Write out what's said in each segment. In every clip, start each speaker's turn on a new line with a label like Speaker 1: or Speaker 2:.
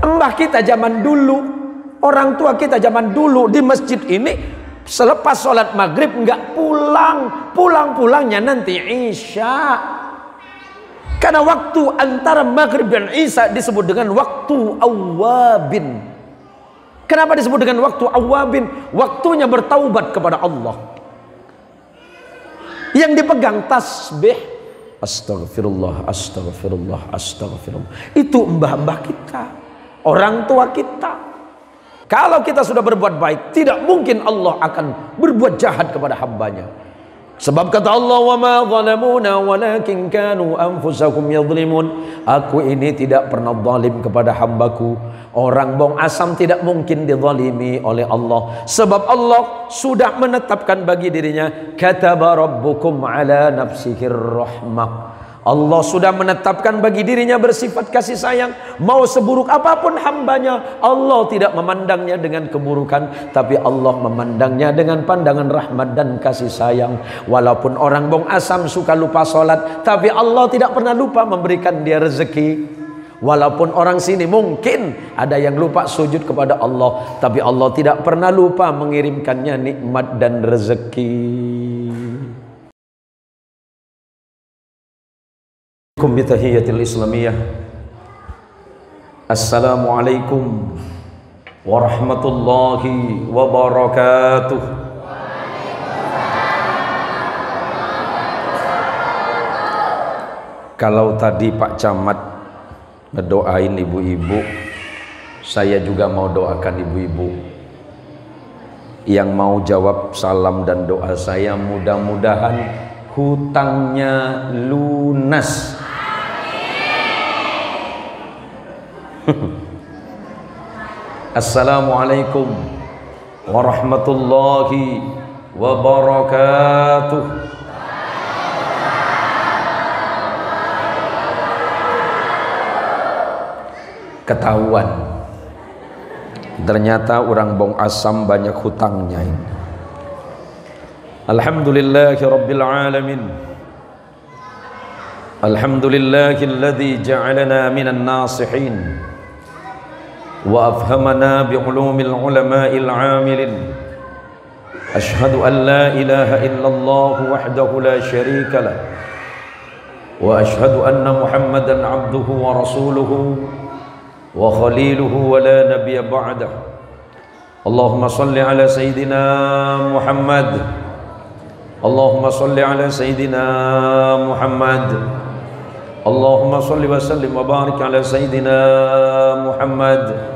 Speaker 1: Mbah kita zaman dulu, orang tua kita zaman dulu di masjid ini selepas sholat maghrib nggak pulang, pulangnya nanti isya. Karena waktu antara maghrib dan isya disebut dengan waktu awabin. Kenapa disebut dengan waktu awabin? Waktunya bertaubat kepada Allah. Yang dipegang tasbih, astagfirullah, astagfirullah, astagfirullah. Itu mbah-mbah kita, orang tua kita. Kalau kita sudah berbuat baik, tidak mungkin Allah akan berbuat jahat kepada hambanya. Sebab kata Allah, wa ma zalamuna walakin kanu anfusakum yadhlimun. Aku ini tidak pernah zalim kepada hambaku. Orang bong asam tidak mungkin dizalimi oleh Allah. Sebab Allah sudah menetapkan bagi dirinya, kataba rabbukum ala nafsihir rahmah. Allah sudah menetapkan bagi dirinya bersifat kasih sayang. Mau seburuk apapun hambanya, Allah tidak memandangnya dengan keburukan, tapi Allah memandangnya dengan pandangan rahmat dan kasih sayang. Walaupun orang bong asam suka lupa sholat, tapi Allah tidak pernah lupa memberikan dia rezeki. Walaupun orang sini mungkin ada yang lupa sujud kepada Allah, tapi Allah tidak pernah lupa mengirimkannya nikmat dan rezeki. Bitahiyatil Islamiyah. Assalamualaikum warahmatullahi wabarakatuh. Kalau tadi Pak Camat ngedoain ibu-ibu, saya juga mau doakan ibu-ibu. Yang mau jawab salam dan doa saya, mudah-mudahan hutangnya lunas. Assalamualaikum warahmatullahi wabarakatuh. Ketahuan ternyata orang bong asam banyak hutangnya ini. Alhamdulillahi rabbil alamin. Alhamdulillahilladzi ja'alana minan nasihin wa afhamana bi'ulumil ulama'il 'amilin. Ashhadu an la ilaha illallah wahdahu la syarika lah wa ashhadu anna Muhammadan 'abduhu wa rasuluhu wa khaliluhu wa la nabiyya ba'dah. Allahumma salli ala sayyidina Muhammad. Allahumma salli ala sayyidina Muhammad. Allahumma salli wa sallim wa barik ala sayyidina Muhammad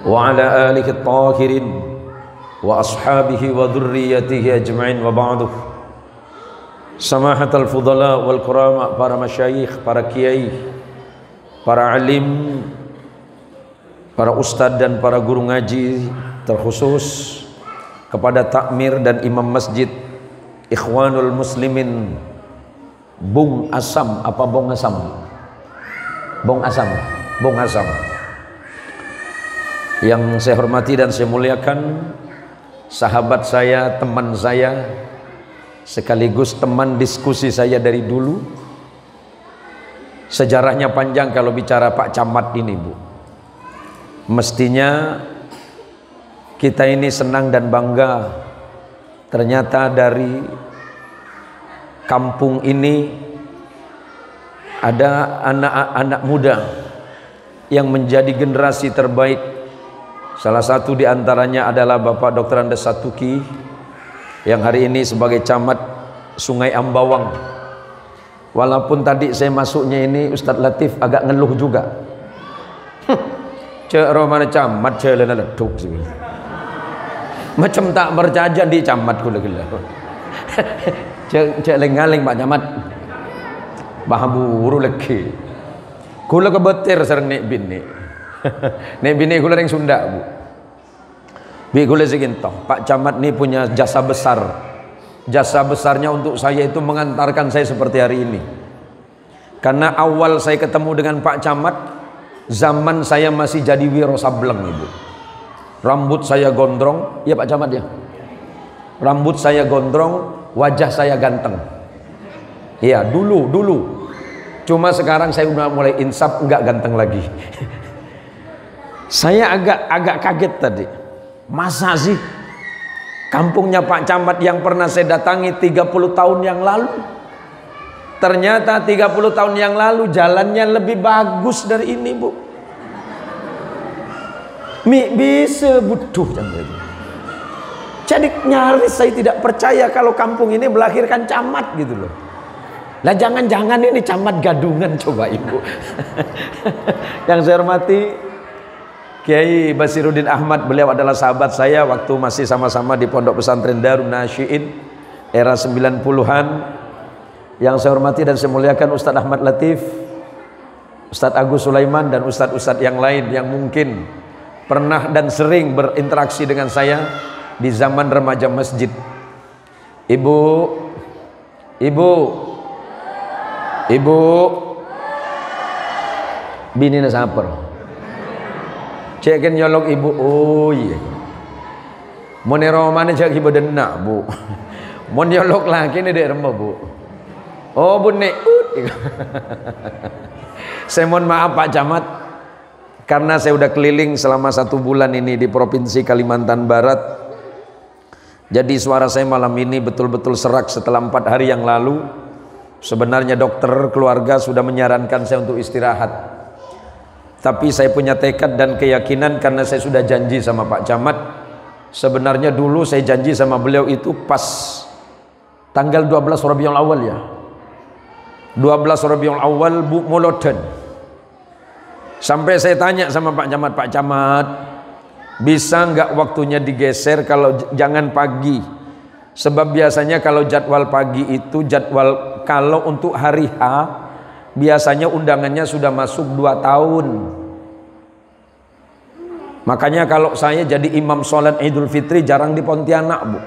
Speaker 1: wa ala alihi at-tahirin wa ashabihi wa dhurriyyatihi ajma'in, wa ba'du. Samahatal fudala wal kurama, para masyayikh, para kiai, para alim, para ustadz dan para guru ngaji, terkhusus kepada takmir dan imam masjid, ikhwanul muslimin, Bung Asam, apa Bung Asam? Bung Asam, Bung Asam. Yang saya hormati dan saya muliakan, sahabat saya, teman saya, sekaligus teman diskusi saya dari dulu. Sejarahnya panjang kalau bicara Pak Camat ini, Bu. Mestinya kita ini senang dan bangga. Ternyata dari kampung ini ada anak-anak muda yang menjadi generasi terbaik. Salah satu di antaranya adalah Bapak Dr. Andes Satuki yang hari ini sebagai camat Sungai Ambawang. Walaupun tadi saya masuknya ini Ustadz Latif agak ngeluh juga. Cek romana camat cek lena leduk sih. Macam tak berjajan di camat gula-gula. Cek lengaling Pak Camat. Bahburu lagi. Kula kebetir sareng nek bini. Nek bini kula ring Sunda, Bu. Bi kula seginto. Pak Camat ni punya jasa besar. Jasa besarnya untuk saya itu mengantarkan saya seperti hari ini. Karena awal saya ketemu dengan Pak Camat, zaman saya masih jadi Wiro Sableng, Ibu. Rambut saya gondrong, ya Pak Camat ya. Rambut saya gondrong, wajah saya ganteng. Iya, dulu. Cuma sekarang saya udah mulai insaf, enggak ganteng lagi. Saya agak kaget tadi. Masa sih kampungnya Pak Camat yang pernah saya datangi 30 tahun yang lalu, ternyata 30 tahun yang lalu jalannya lebih bagus dari ini, Bu. Bisa butuh jadi nyaris saya tidak percaya kalau kampung ini melahirkan camat gitu loh. Lah jangan-jangan ini camat gadungan, coba Ibu. Yang saya hormati Kiai Basiruddin Ahmad, beliau adalah sahabat saya waktu masih sama-sama di Pondok Pesantren Darun Nasyiin era 90-an. Yang saya hormati dan saya muliakan Ustadz Ahmad Latif, Ustadz Agus Sulaiman, dan ustadz-ustadz yang lain yang mungkin pernah dan sering berinteraksi dengan saya di zaman remaja masjid. Ibu bini nasaper cekin nyolok ibu. Oh iya, mau neromane cek ibu denak, Bu. Mau nyolok lagi nih dek remah, Bu. Oh Bu nek. Saya mohon maaf Pak Camat, karena saya udah keliling selama 1 bulan ini di Provinsi Kalimantan Barat. Jadi suara saya malam ini betul-betul serak setelah 4 hari yang lalu. Sebenarnya dokter keluarga sudah menyarankan saya untuk istirahat, tapi saya punya tekad dan keyakinan karena saya sudah janji sama Pak Camat. Sebenarnya dulu saya janji sama beliau itu pas tanggal 12 Rabiul Awal ya, 12 Rabiul Awal Bu Molodan. Sampai saya tanya sama Pak Camat, bisa nggak waktunya digeser, kalau jangan pagi, sebab biasanya kalau jadwal pagi itu jadwal, kalau untuk hari H biasanya undangannya sudah masuk 2 tahun. Makanya kalau saya jadi imam sholat Idul Fitri jarang di Pontianak, Bu.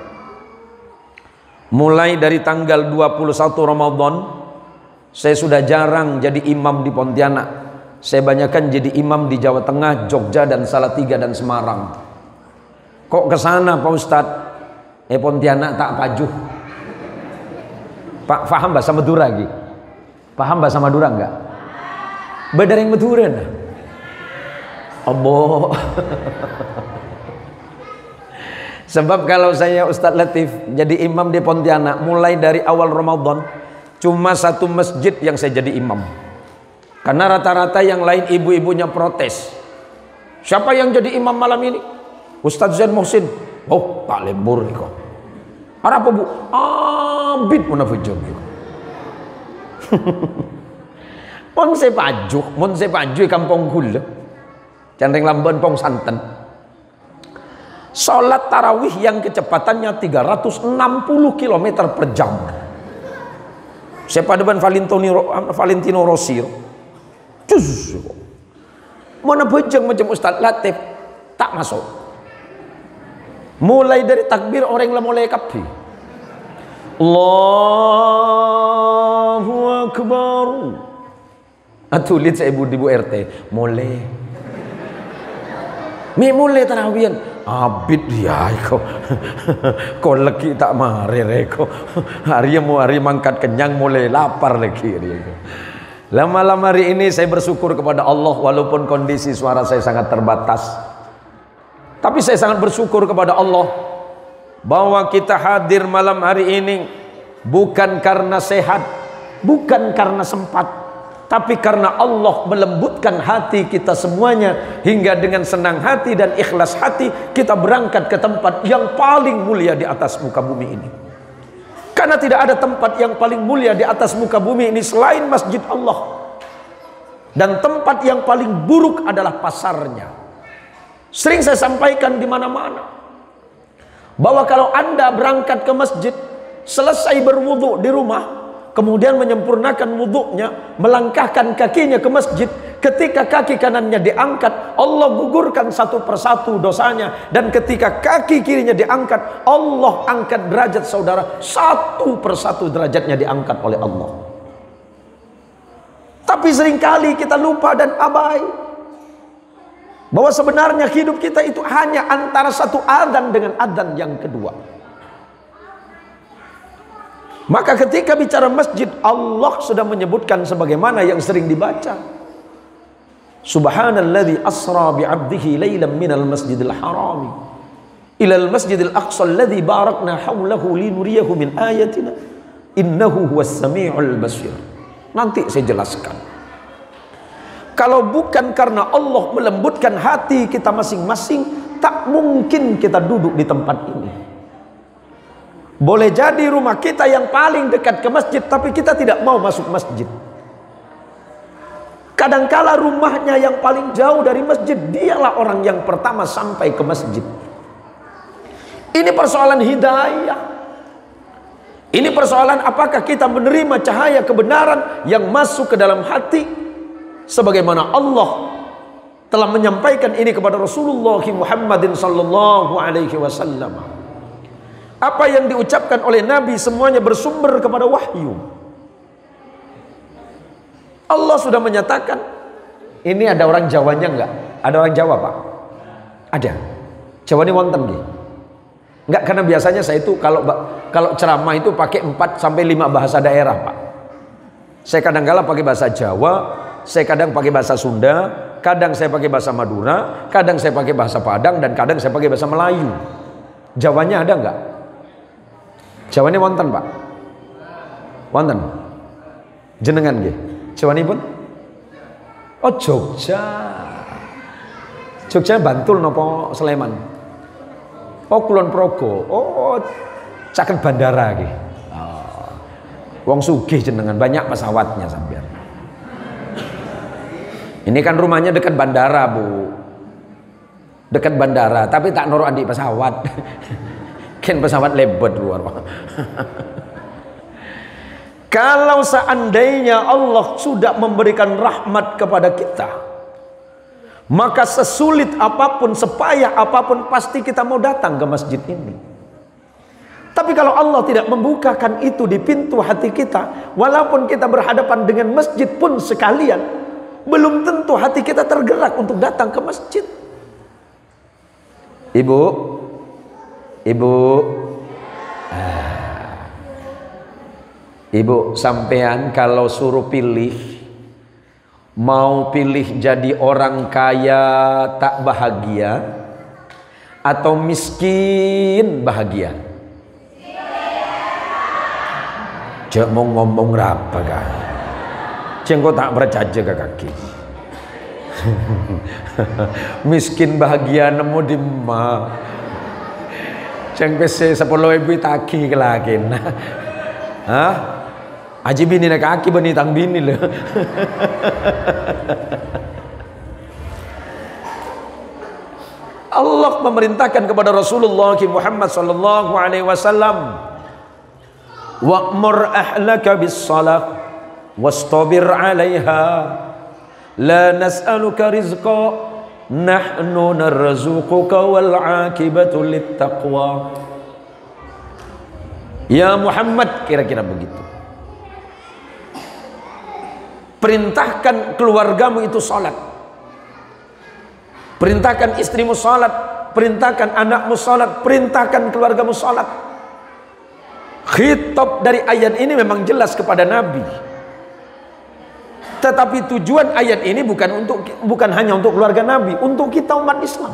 Speaker 1: Mulai dari tanggal 21 Ramadan saya sudah jarang jadi imam di Pontianak. Saya banyakkan jadi imam di Jawa Tengah, Jogja, dan Salatiga, dan Semarang. Kok kesana Pak Ustadz? Pontianak tak pajuh. Pak, paham bahasa Madura lagi? Paham bahasa Madura enggak? Beda yang Madura nah. Allah. Sebab kalau saya Ustadz Latif jadi imam di Pontianak, mulai dari awal Ramadan cuma 1 masjid yang saya jadi imam. Karena rata-rata yang lain ibu-ibunya protes. Siapa yang jadi imam malam ini? Ustadz Zain Muhsin. Oh, Pak Lembur kok. Apa Bu? Abid munafijum. Mon se pajuh kampung gula. Candeng Lamban Pong Santen. Salat tarawih yang kecepatannya 360 km per jam. Saya padeban Valentino Rossi. Cus. Mana bejeng macam Ustadz Latif tak masuk. Mulai dari takbir orang lah mulai kapi. Allahu Akbar. Atulit saya ibu RT mulai. Mulai tarawihan. Abid ya kau. Kau lagi tak mari reko. Hari mangkat kenyang mulai lapar lagi reko. Malam hari ini saya bersyukur kepada Allah walaupun kondisi suara saya sangat terbatas. Tapi saya sangat bersyukur kepada Allah bahwa kita hadir malam hari ini bukan karena sehat, bukan karena sempat, tapi karena Allah melembutkan hati kita semuanya hingga dengan senang hati dan ikhlas hati kita berangkat ke tempat yang paling mulia di atas muka bumi ini. Karena tidak ada tempat yang paling mulia di atas muka bumi ini selain masjid Allah. Dan tempat yang paling buruk adalah pasarnya. Sering saya sampaikan di mana-mana bahwa kalau Anda berangkat ke masjid, selesai berwudu di rumah, kemudian menyempurnakan wuduknya, melangkahkan kakinya ke masjid, ketika kaki kanannya diangkat, Allah gugurkan 1 persatu dosanya, dan ketika kaki kirinya diangkat, Allah angkat derajat saudara 1 persatu derajatnya diangkat oleh Allah. Tapi seringkali kita lupa dan abai bahwa sebenarnya hidup kita itu hanya antara satu adzan dengan adzan yang kedua. Maka ketika bicara masjid, Allah sudah menyebutkan sebagaimana yang sering dibaca. Subhanalladzi asra bi'abdihi lailan minal masjidil harami ilal masjidil aqsa alladzi barakna haulahu linuriyahu min ayatina innahu huwas samiul basir. Nanti saya jelaskan. Kalau bukan karena Allah melembutkan hati kita masing-masing, tak mungkin kita duduk di tempat ini. Boleh jadi rumah kita yang paling dekat ke masjid, tapi kita tidak mau masuk masjid. Kadangkala rumahnya yang paling jauh dari masjid, dialah orang yang pertama sampai ke masjid. Ini persoalan hidayah. Ini persoalan apakah kita menerima cahaya kebenaran yang masuk ke dalam hati, sebagaimana Allah telah menyampaikan ini kepada Rasulullah Muhammadin sallallahu alaihi wasallam. Apa yang diucapkan oleh Nabi semuanya bersumber kepada wahyu. Allah sudah menyatakan. Ini ada orang Jawanya enggak? Ada orang Jawa, Pak? Ada. Jawa ini wonten nggih? Enggak, karena biasanya saya itu kalau ceramah itu pakai 4 sampai 5 bahasa daerah, Pak. Saya kadang-kala pakai bahasa Jawa, saya kadang pakai bahasa Sunda, kadang saya pakai bahasa Madura, kadang saya pakai bahasa Padang, dan kadang saya pakai bahasa Melayu. Jawanya ada enggak? Jawane wonten, Pak? Wonten. Jenengan nggih. Jawanipun? Oh, Jogja. Jogja Bantul napa Sleman? Oh, Kulon Progo. Oh, caket bandara nggih. Oh. Wong sugih jenengan, banyak pesawatnya sampean. Ini kan rumahnya dekat bandara, Bu. Dekat bandara, tapi tak noro di pesawat. Kan pesawat lebet luar. Kalau seandainya Allah sudah memberikan rahmat kepada kita, maka sesulit apapun, sepayah apapun, pasti kita mau datang ke masjid ini. Tapi kalau Allah tidak membukakan itu di pintu hati kita, walaupun kita berhadapan dengan masjid pun sekalian, belum tentu hati kita tergerak untuk datang ke masjid. Ibu sampean kalau suruh pilih, mau pilih jadi orang kaya tak bahagia atau miskin bahagia? Cek mau ngomong apa kan? Cek kok tak bercaja ke kaki. Miskin bahagia nemu di ma. Ceng pese 10.000 taki kelaki. Hah? Aji bini nak kaki bani tang bini le. Allah memerintahkan kepada Rasulullah Muhammad sallallahu alaihi wasallam, wa'mur ahlaka bis salah wastabir 'alaiha la nas'aluka rizqa nahnu narzuquka wal 'aqibatu lit taqwa. Ya Muhammad, kira-kira begitu. Perintahkan keluargamu itu salat. Perintahkan istrimu salat, perintahkan anakmu salat, perintahkan keluargamu salat. Khitab dari ayat ini memang jelas kepada Nabi. Tetapi tujuan ayat ini bukan hanya untuk keluarga Nabi, untuk kita umat Islam.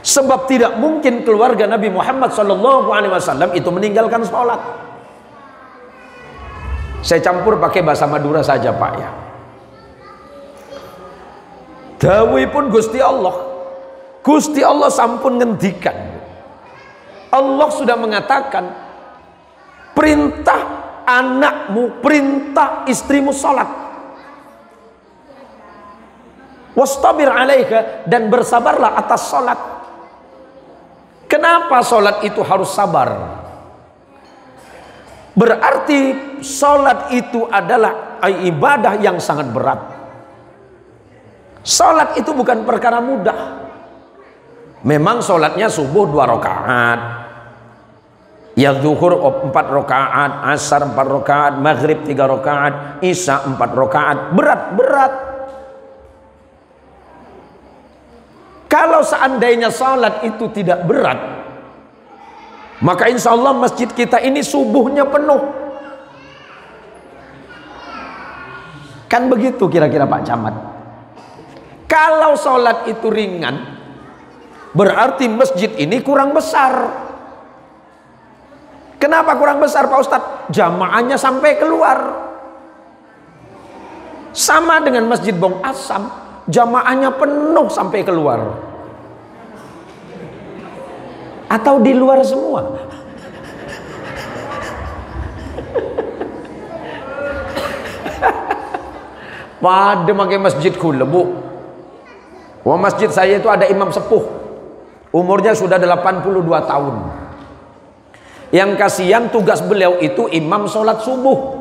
Speaker 1: Sebab tidak mungkin keluarga Nabi Muhammad SAW itu meninggalkan sholat. Saya campur pakai bahasa Madura saja, Pak, ya. Dawi pun Gusti Allah sampun ngendikan. Allah sudah mengatakan, perintah anakmu, perintah istrimu sholat. Wastabir 'alaika, dan bersabarlah atas sholat. Kenapa sholat itu harus sabar? Berarti sholat itu adalah ibadah yang sangat berat. Sholat itu bukan perkara mudah. Memang sholatnya subuh 2 rakaat, ya zuhur 4 rakaat, asar 4 rakaat, maghrib 3 rakaat, isya 4 rakaat. Berat. Kalau seandainya salat itu tidak berat, Maka insya Allah masjid kita ini subuhnya penuh. Kan begitu kira-kira Pak Camat. Kalau sholat itu ringan, berarti masjid ini kurang besar. Kenapa kurang besar Pak Ustadz? Jamaahnya sampai keluar. Sama dengan Masjid Bong Asam, jamaahnya penuh sampai keluar. Atau di luar semua. Pada pakai masjid kula bu. Wah, masjid saya itu ada imam sepuh. Umurnya sudah 82 tahun. Yang kasihan tugas beliau itu imam sholat subuh.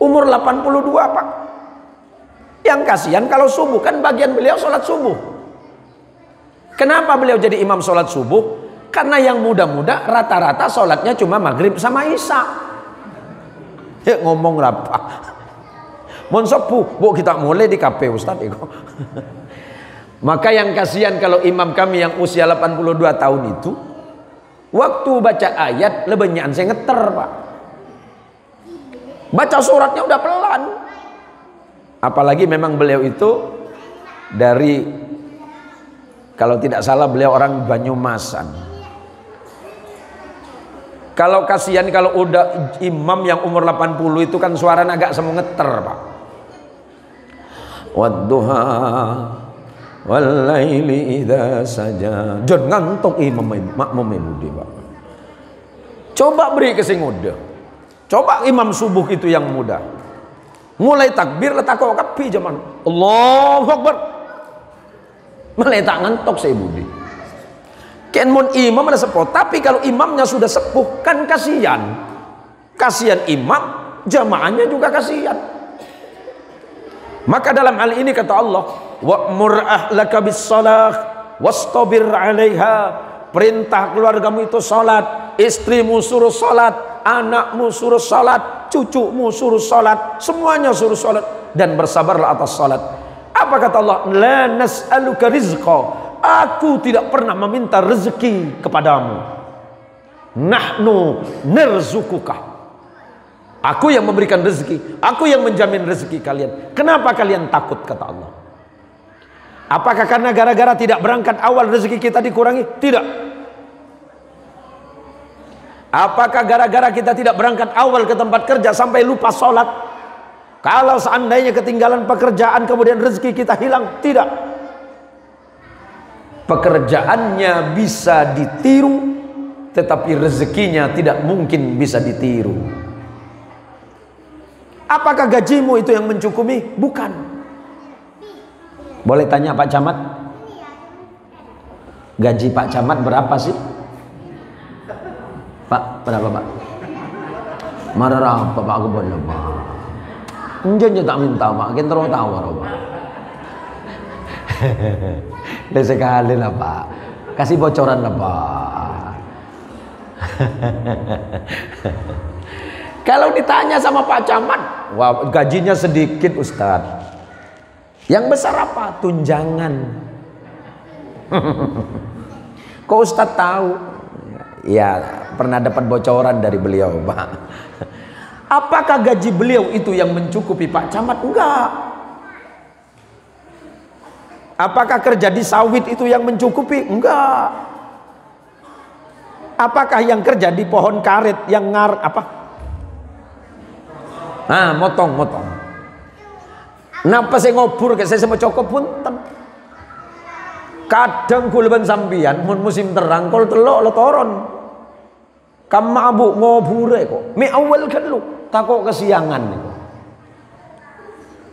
Speaker 1: Umur 82 Pak. Yang kasihan kalau subuh, kan bagian beliau sholat subuh. Kenapa beliau jadi imam sholat subuh? Karena yang muda-muda rata-rata sholatnya cuma maghrib sama isya. Ya ngomong apa? Mon sepuh, bu kita mulai di KP Ustadz. Maka yang kasihan kalau imam kami yang usia 82 tahun itu, waktu baca ayat lebenyan saya ngeter Pak. Baca suratnya udah pelan. Apalagi memang beliau itu dari, kalau tidak salah beliau orang Banyumasan. Kalau kasihan kalau udah imam yang umur 80 itu kan suaranya agak semu ngeter Pak. Wadduha walaili idza saja. Jangan ngantuk imam makmum budi Pak. Coba beri ke sing muda. Coba imam subuh itu yang muda. Mulai takbir letak kok kapi zaman. Allahu Akbar. Mulai tak ngantuk saya budi. Ken mun imam ada sepuh, tapi kalau imamnya sudah sepuh kan kasihan. Kasihan imam, jamaahnya juga kasihan. Maka dalam hal ini kata Allah, wa'mur ahlaka bis-shalah wastabir 'alaiha. Perintah keluargamu itu salat, istrimu suruh salat, anakmu suruh salat, cucumu suruh salat, semuanya suruh salat dan bersabarlah atas salat. Apa kata Allah? La nas'aluka rizqa. Aku tidak pernah meminta rezeki kepadamu. Nahnu narzukuka. Aku yang memberikan rezeki, aku yang menjamin rezeki kalian. Kenapa kalian takut kata Allah? Apakah karena gara-gara tidak berangkat awal rezeki kita dikurangi? Tidak. Apakah gara-gara kita tidak berangkat awal ke tempat kerja sampai lupa sholat? Kalau seandainya ketinggalan pekerjaan kemudian rezeki kita hilang? Tidak. Pekerjaannya bisa ditiru, tetapi rezekinya tidak mungkin bisa ditiru. Apakah gajimu itu yang mencukupi? Bukan. Boleh tanya Pak Camat? Gaji Pak Camat berapa sih? Pak, berapa Pak? Marah apa Pak? Aku boleh Pak. Jangan tak minta Pak, kita terus tawar Pak. Udah sekali lah Pak, kasih bocoran lah Pak. Kalau ditanya sama Pak Camat, wah gajinya sedikit Ustadz. Yang besar apa? Tunjangan. Kok Ustadz tahu? Ya pernah dapat bocoran dari beliau Pak. Apakah gaji beliau itu yang mencukupi Pak Camat? Enggak. Apakah kerja di sawit itu yang mencukupi? Enggak. Apakah yang kerja di pohon karet yang motong. Napa saya ngobur ke saya sama cokop punten. Kadang kulban sambian mun musim terang kol telok letoron. Kam mabuk ngobure kok. Mi awal kan lu takok kesiangan niku.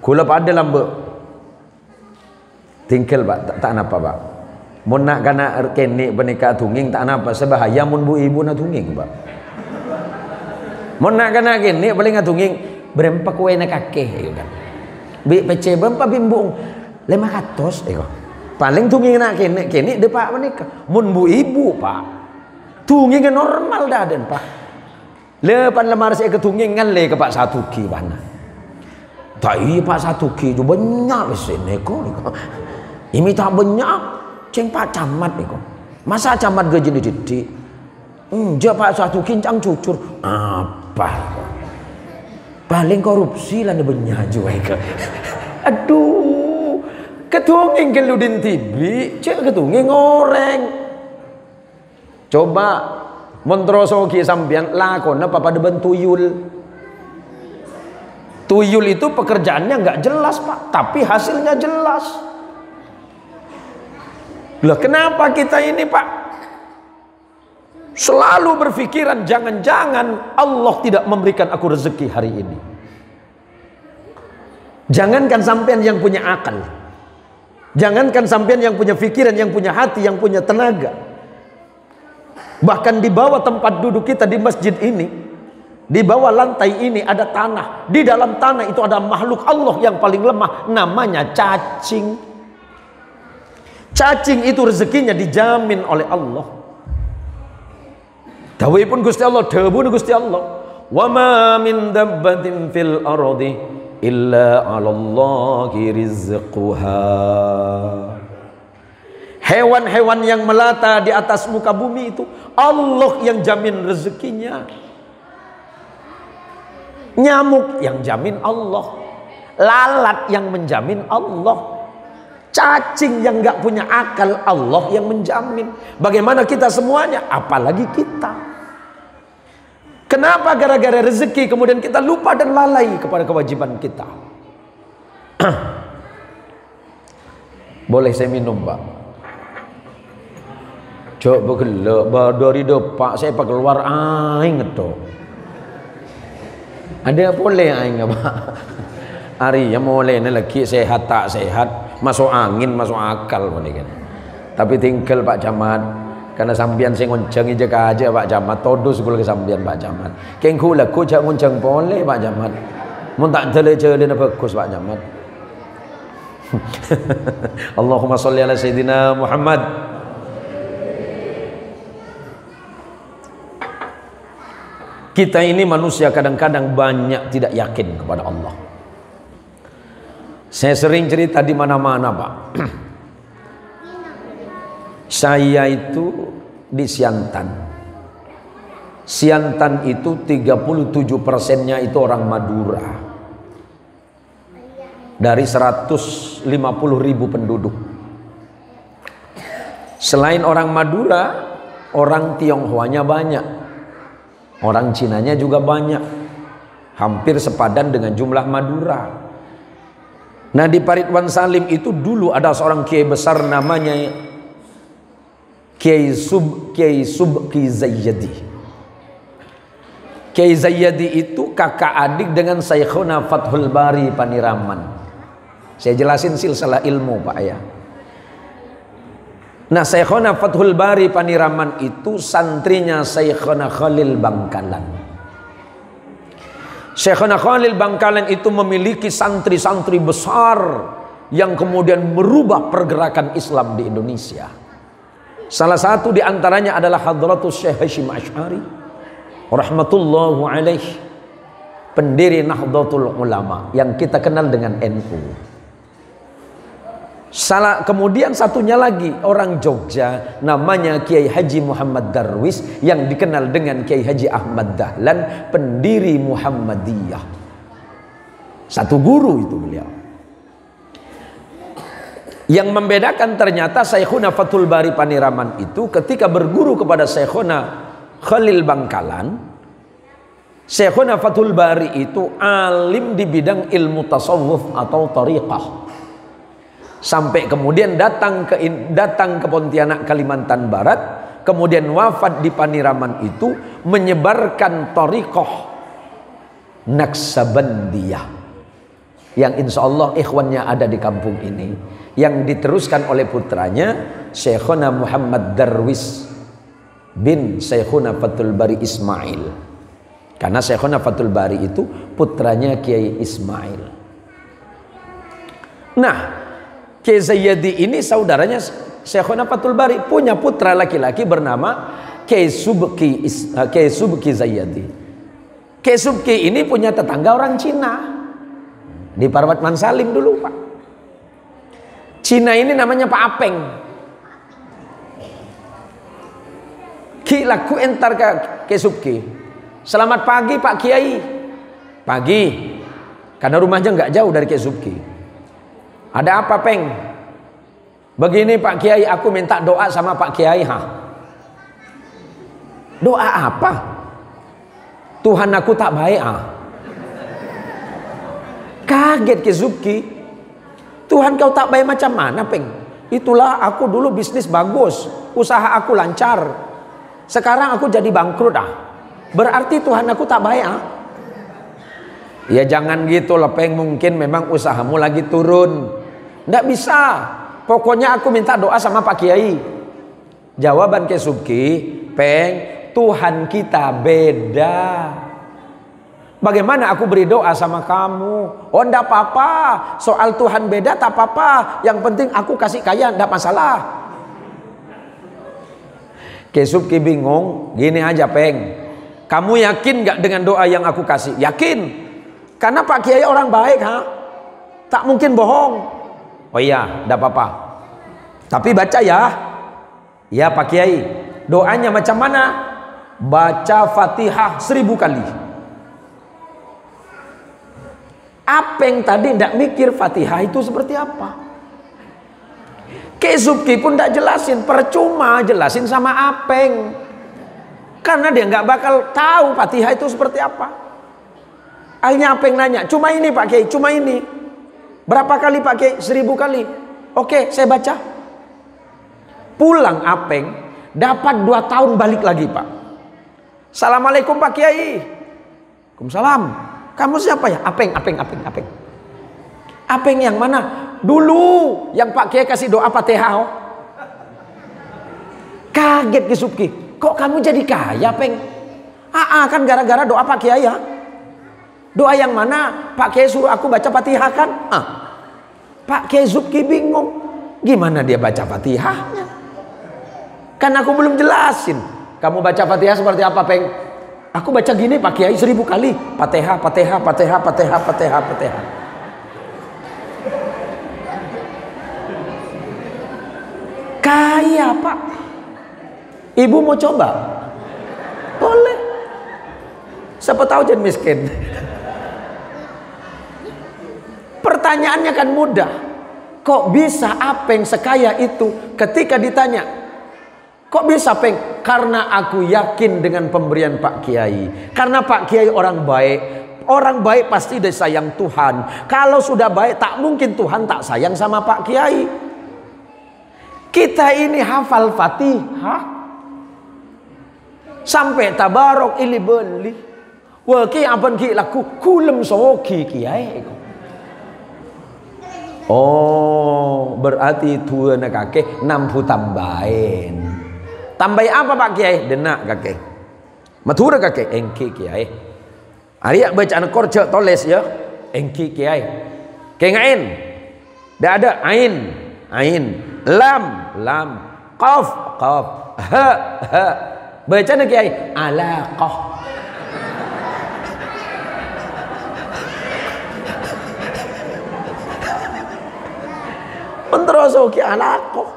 Speaker 1: Kula pada lambe tingkel Pak, tak napa Pak. Mun nak kana kene benika tunging tak napa sebahaya mun bu ibu na tunging Pak. Mun nak kana kene paling tunging berempa kowe na kakeh kan. Bi pece berempa bimbung 500 eko. Paling tunging nak kene de Pak menika. Mun bu ibu Pak. Tunging normal dah den Pak. Lepan lemar saya ketungingan le ke Pak Satuki mana. Tak iya Pak Satuki tu banyak wis neko. Ini tak banyak ceng Pak Camat nih kok. Masa Camat gaji dididik? Enggak Pak, satu kincang cucur. Apa? Paling korupsi lah nebenya juga. Aduh, ketunging geludin TV, cek ketunging goreng. Coba montrosoki sampean lakon apa pada tuyul. Tuyul itu pekerjaannya nggak jelas Pak, tapi hasilnya jelas. Lah kenapa kita ini Pak selalu berpikiran jangan-jangan Allah tidak memberikan aku rezeki hari ini. Jangankan sampean yang punya akal, jangankan sampean yang punya pikiran, yang punya hati, yang punya tenaga, bahkan di bawah tempat duduk kita di masjid ini, di bawah lantai ini ada tanah. Di dalam tanah itu ada makhluk Allah yang paling lemah, namanya cacing. Cacing itu rezekinya dijamin oleh Allah. Dawuhipun Gusti Allah, dawuh Gusti Allah, wa ma min dabbatin fil ardi illa 'alallahi rizquha. Hewan-hewan yang melata di atas muka bumi itu Allah yang jamin rezekinya. Nyamuk yang jamin Allah, lalat yang menjamin Allah, cacing yang nggak punya akal Allah yang menjamin. Bagaimana kita semuanya, apalagi kita. Kenapa gara-gara rezeki kemudian kita lupa dan lalai kepada kewajiban kita? Boleh saya minum Pak? Coba gelap dari depak saya pak keluar aing itu. Ada boleh aing Pak? Hari yang boleh lagi sehat tak sehat, masuk angin masuk akal kan. Tapi tinggal Pak Camat, karena sambian saya ngonceng aja Pak Camat, todus gue lagi sambian Pak Camat. Kengku lah ku jangan ngonceng boleh Pak Camat. Mun tak jele-jele bagus Pak Camat. Allahumma sholli ala sayyidina Muhammad. Kita ini manusia kadang-kadang banyak tidak yakin kepada Allah. Saya sering cerita di mana-mana Pak. Saya itu di Siantan. Siantan itu 37%-nya itu orang Madura. Dari 150.000 penduduk. Selain orang Madura, orang Tionghoanya banyak. Orang Cinanya juga banyak. Hampir sepadan dengan jumlah Madura. Nah di Paritwan Salim itu dulu ada seorang kiai besar namanya Kiai Subki Zayyadi. Kiai Zayyadi itu kakak adik dengan Syekhuna Fathul Bari Paniraman. Saya jelasin silsilah ilmu Pak ya. Nah Syekhuna Fathul Bari Paniraman itu santrinya Syekhuna Khalil Bangkalan. Syekhuna Khalil Bangkalan itu memiliki santri-santri besar yang kemudian merubah pergerakan Islam di Indonesia. Salah satu di antaranya adalah Hadratus Syekh Hasyim Asy'ari rahmatullahu alaih, pendiri Nahdlatul Ulama yang kita kenal dengan NU. Kemudian satunya lagi orang Jogja namanya Kiai Haji Muhammad Darwis yang dikenal dengan Kiai Haji Ahmad Dahlan, pendiri Muhammadiyah. Satu guru itu beliau. Yang membedakan ternyata Syekhuna Fathul Bari Paniraman itu ketika berguru kepada Syekhuna Khalil Bangkalan, Syekhuna Fathul Bari itu alim di bidang ilmu tasawuf atau tariqah. Sampai kemudian datang ke Pontianak Kalimantan Barat, kemudian wafat di Paniraman itu menyebarkan thariqah Naksabandiyah yang insya Allah ikhwannya ada di kampung ini, yang diteruskan oleh putranya Syekhuna Muhammad Darwis bin Syekhuna Fathul Bari Ismail, karena Syekhuna Fathul Bari itu putranya Kiai Ismail. Nah Kiai Zayyadi ini saudaranya Syekhuna Fathul Bari, punya putra laki-laki bernama Kiai Subki Zayyadi. Kiai Subki ini punya tetangga orang Cina di Paritwan Salim dulu Pak. Cina ini namanya Pak Apeng. Ki laku entar ke Subki. Selamat pagi Pak Kiai. Pagi. Karena rumahnya nggak jauh dari Ki Subki. Ada apa Peng? Begini Pak Kiai, aku minta doa sama Pak Kiai. Doa apa? Tuhan aku tak baik Kaget Ki Subki. Tuhan kau tak baik macam mana Peng? Itulah aku dulu bisnis bagus, usaha aku lancar. Sekarang aku jadi bangkrut Berarti Tuhan aku tak baik Ya jangan gitu lah Peng, mungkin memang usahamu lagi turun. Nggak bisa. Pokoknya aku minta doa sama Pak Kiai. Jawaban Ki Subki, Peng, Tuhan kita beda. Bagaimana aku beri doa sama kamu? Oh enggak apa-apa. Soal Tuhan beda tak apa-apa. Yang penting aku kasih kaya, enggak masalah. Ki Subki bingung. Gini aja Peng, kamu yakin nggak dengan doa yang aku kasih? Yakin. Karena Pak Kiai orang baik tak mungkin bohong. Oh iya, enggak apa-apa. Tapi baca ya. Ya Pak Kiai. Doanya macam mana? Baca Fatihah 1000 kali. Apeng tadi tidak mikir Fatihah itu seperti apa. Ki Subki pun tidak jelasin, percuma jelasin sama Apeng, karena dia nggak bakal tahu Fatihah itu seperti apa. Akhirnya Apeng nanya, cuma ini Pak Kiai, cuma ini. Berapa kali Pak Kiai? 1000 kali. Oke, saya baca. Pulang Apeng, dapat 2 tahun balik lagi Pak. Assalamualaikum Pak Kiai. Waalaikumsalam. Kamu siapa ya? Apeng. Apeng yang mana? Dulu yang Pak Kiai kasih doa Fatihah. Kaget Ki Subki. Kok kamu jadi kaya Peng? Kan gara-gara doa Pak Kiai ya. Doa yang mana? Pak Kiai suruh aku baca Fatihah kan? Pak Kiai Subki bingung. Gimana dia baca Fatihahnya? Kan aku belum jelasin. Kamu baca Fatihah seperti apa Peng? Aku baca gini Pak Kiai 1000 kali. Fatihah. Kaya Pak. Ibu mau coba? Boleh. Siapa tahu jadi miskin. Pertanyaannya kan mudah. Kok bisa Apeng sekaya itu? Ketika ditanya, kok bisa Peng? Karena aku yakin dengan pemberian Pak Kiai. Karena Pak Kiai orang baik. Orang baik pasti disayang Tuhan. Kalau sudah baik tak mungkin Tuhan tak sayang sama Pak Kiai. Kita ini hafal Fatihah sampai tabarok ili beli. Wa ki apan ki laku kulem soki Kiai. Oh, berarti tuan kakek 60 tambahin. Tambahi apa Pak Kiai? Denak kakek. Matura kakek engki Kiai. Ariak bacaan korja toles ya. Engki Kiai. Kengain. Dah ada ain. Lam. Qaf. Ha. Bacaan Kiai alaqah. Penteroso ki alaqah.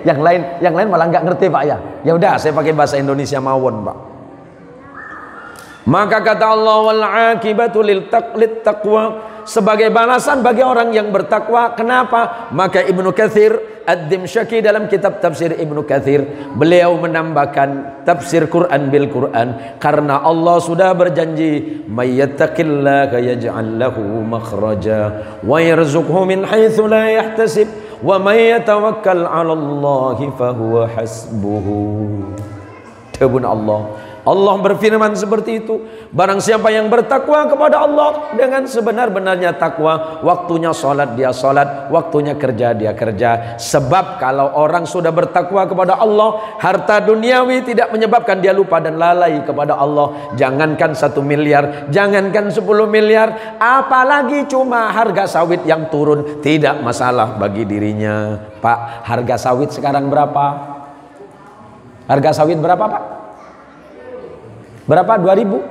Speaker 1: Yang lain malah nggak ngerti Pak ya. Ya udah saya pakai bahasa Indonesia mawon Pak. Maka kata Allah wal aqibatu lit taqwa, sebagai balasan bagi orang yang bertakwa. Kenapa? Maka Ibnu Katsir Ad-Dimsyaqi dalam kitab tafsir Ibnu Katsir beliau menambahkan tafsir Quran bil Quran, karena Allah sudah berjanji may yattaqillaha yaj'al lahu makhraja wa yarzuqhu min haitsu la yahtasib wa may yatawakkal 'ala Allahi fahuwa hasbuhu. Tabun Allah berfirman seperti itu. Barang siapa yang bertakwa kepada Allah dengan sebenar-benarnya takwa, waktunya sholat dia sholat, waktunya kerja dia kerja. Sebab kalau orang sudah bertakwa kepada Allah, harta duniawi tidak menyebabkan dia lupa dan lalai kepada Allah. Jangankan 1 miliar, jangankan 10 miliar, apalagi cuma harga sawit yang turun, tidak masalah bagi dirinya. Pak, harga sawit sekarang berapa? Harga sawit berapa Pak? Berapa? 2000?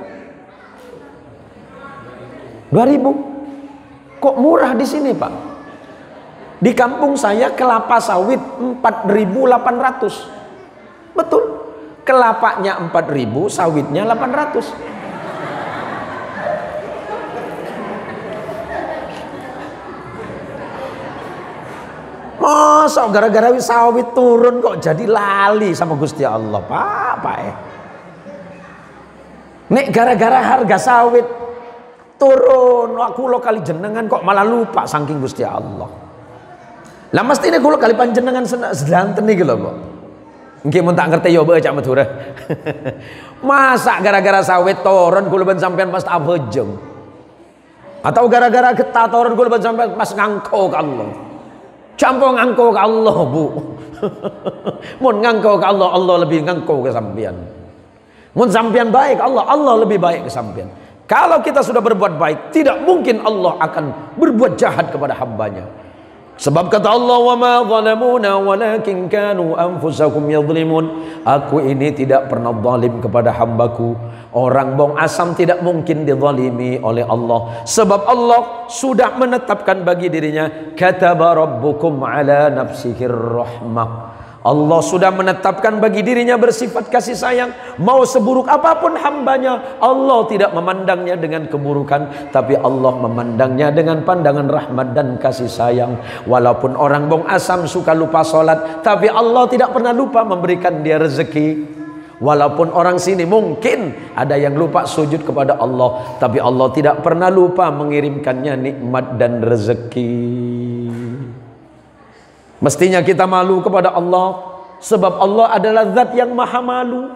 Speaker 1: Kok murah di sini Pak? Di kampung saya kelapa sawit 4.800. Betul. kelapanya 4.000, sawitnya 800. Masa gara-gara sawit turun kok jadi lali sama Gusti Allah, Pak. Nek gara-gara harga sawit turun, aku lo kali jenengan kok malah lupa saking Gusti Allah. Lah mesti ini kulo kali panjenengan sedanten iki lho kok. Nggih mun tak ngerti ya bae Cak Madura. Masa gara-gara sawit turun kulo ben sampean pas abejeng. Atau gara-gara getah turun kulo ben sampean pas ngangko ke Allah. Campur ngangko ke Allah, Bu. Mun ngangko ke Allah, Allah lebih ngangko ke sampean. Mun sampean baik Allah, Allah lebih baik ke sampean. Kalau kita sudah berbuat baik, tidak mungkin Allah akan berbuat jahat kepada hambanya. Sebab kata Allah, wa ma zalamuna walakin kanu anfusakum yadhlimun. Aku ini tidak pernah zalim kepada hambaku. Orang bong asam tidak mungkin dizalimi oleh Allah. Sebab Allah sudah menetapkan bagi dirinya, kataba rabbukum ala nafsihir rahmah. Allah sudah menetapkan bagi dirinya bersifat kasih sayang. Mau seburuk apapun hambanya, Allah tidak memandangnya dengan keburukan, tapi Allah memandangnya dengan pandangan rahmat dan kasih sayang. Walaupun orang bong asam suka lupa sholat, tapi Allah tidak pernah lupa memberikan dia rezeki. Walaupun orang sini mungkin ada yang lupa sujud kepada Allah, tapi Allah tidak pernah lupa mengirimkannya nikmat dan rezeki. Mestinya kita malu kepada Allah, sebab Allah adalah zat yang maha malu.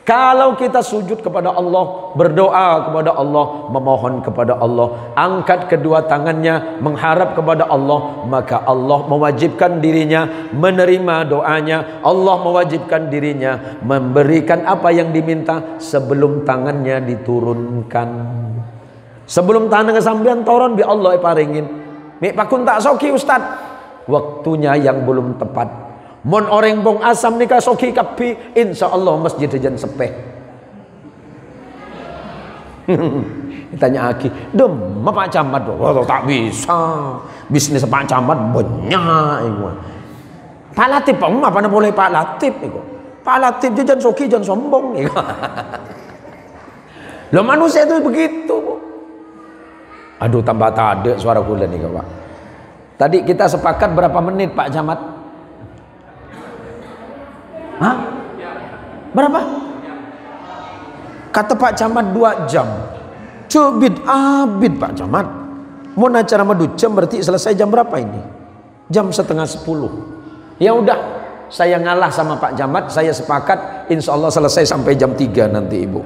Speaker 1: Kalau kita sujud kepada Allah, berdoa kepada Allah, memohon kepada Allah, angkat kedua tangannya mengharap kepada Allah, maka Allah mewajibkan dirinya menerima doanya. Allah mewajibkan dirinya memberikan apa yang diminta sebelum tangannya diturunkan. Sebelum tangan sampean turun bi Allah paringin. Mik pakun tak soki Ustaz. Waktunya yang belum tepat. Mon orang bong asam nikah soki kapi, insya Allah masjid jan sepeh. Ditanya Aki, dem Pak Camat, oh, tak bisa. Bisnis Pak Camat banyak. Pak Latif, apa boleh Pak Latif? Pak Latif dia jan soki jan sombong. Lo manusia itu begitu. Aduh tambah tak ada suara kulen nih Pak. Tadi kita sepakat berapa menit Pak Camat? Hah? Berapa? Kata Pak Camat 2 jam. Cubit abid Pak Camat. Mau acara madu jam berarti selesai jam berapa ini? Jam 9:30. Ya udah, saya ngalah sama Pak Camat, saya sepakat insya Allah selesai sampai jam 3 nanti Ibu.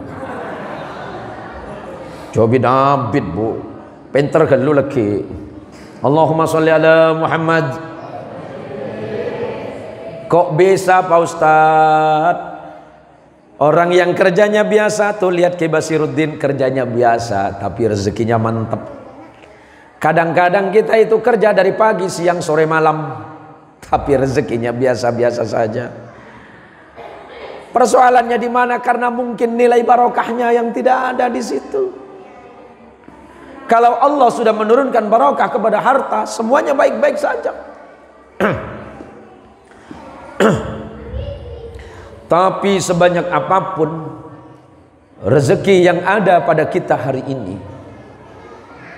Speaker 1: Cubit abid Bu. Pinter kan lu lagi. Allahumma sholli ala Muhammad. Kok bisa Pak Ustadz? Orang yang kerjanya biasa tuh lihat Ki Basiruddin kerjanya biasa tapi rezekinya mantep. Kadang-kadang kita itu kerja dari pagi, siang, sore, malam tapi rezekinya biasa-biasa saja. Persoalannya di mana? Karena mungkin nilai barokahnya yang tidak ada di situ. Kalau Allah sudah menurunkan barokah kepada harta, semuanya baik-baik saja. Tapi sebanyak apapun rezeki yang ada pada kita hari ini,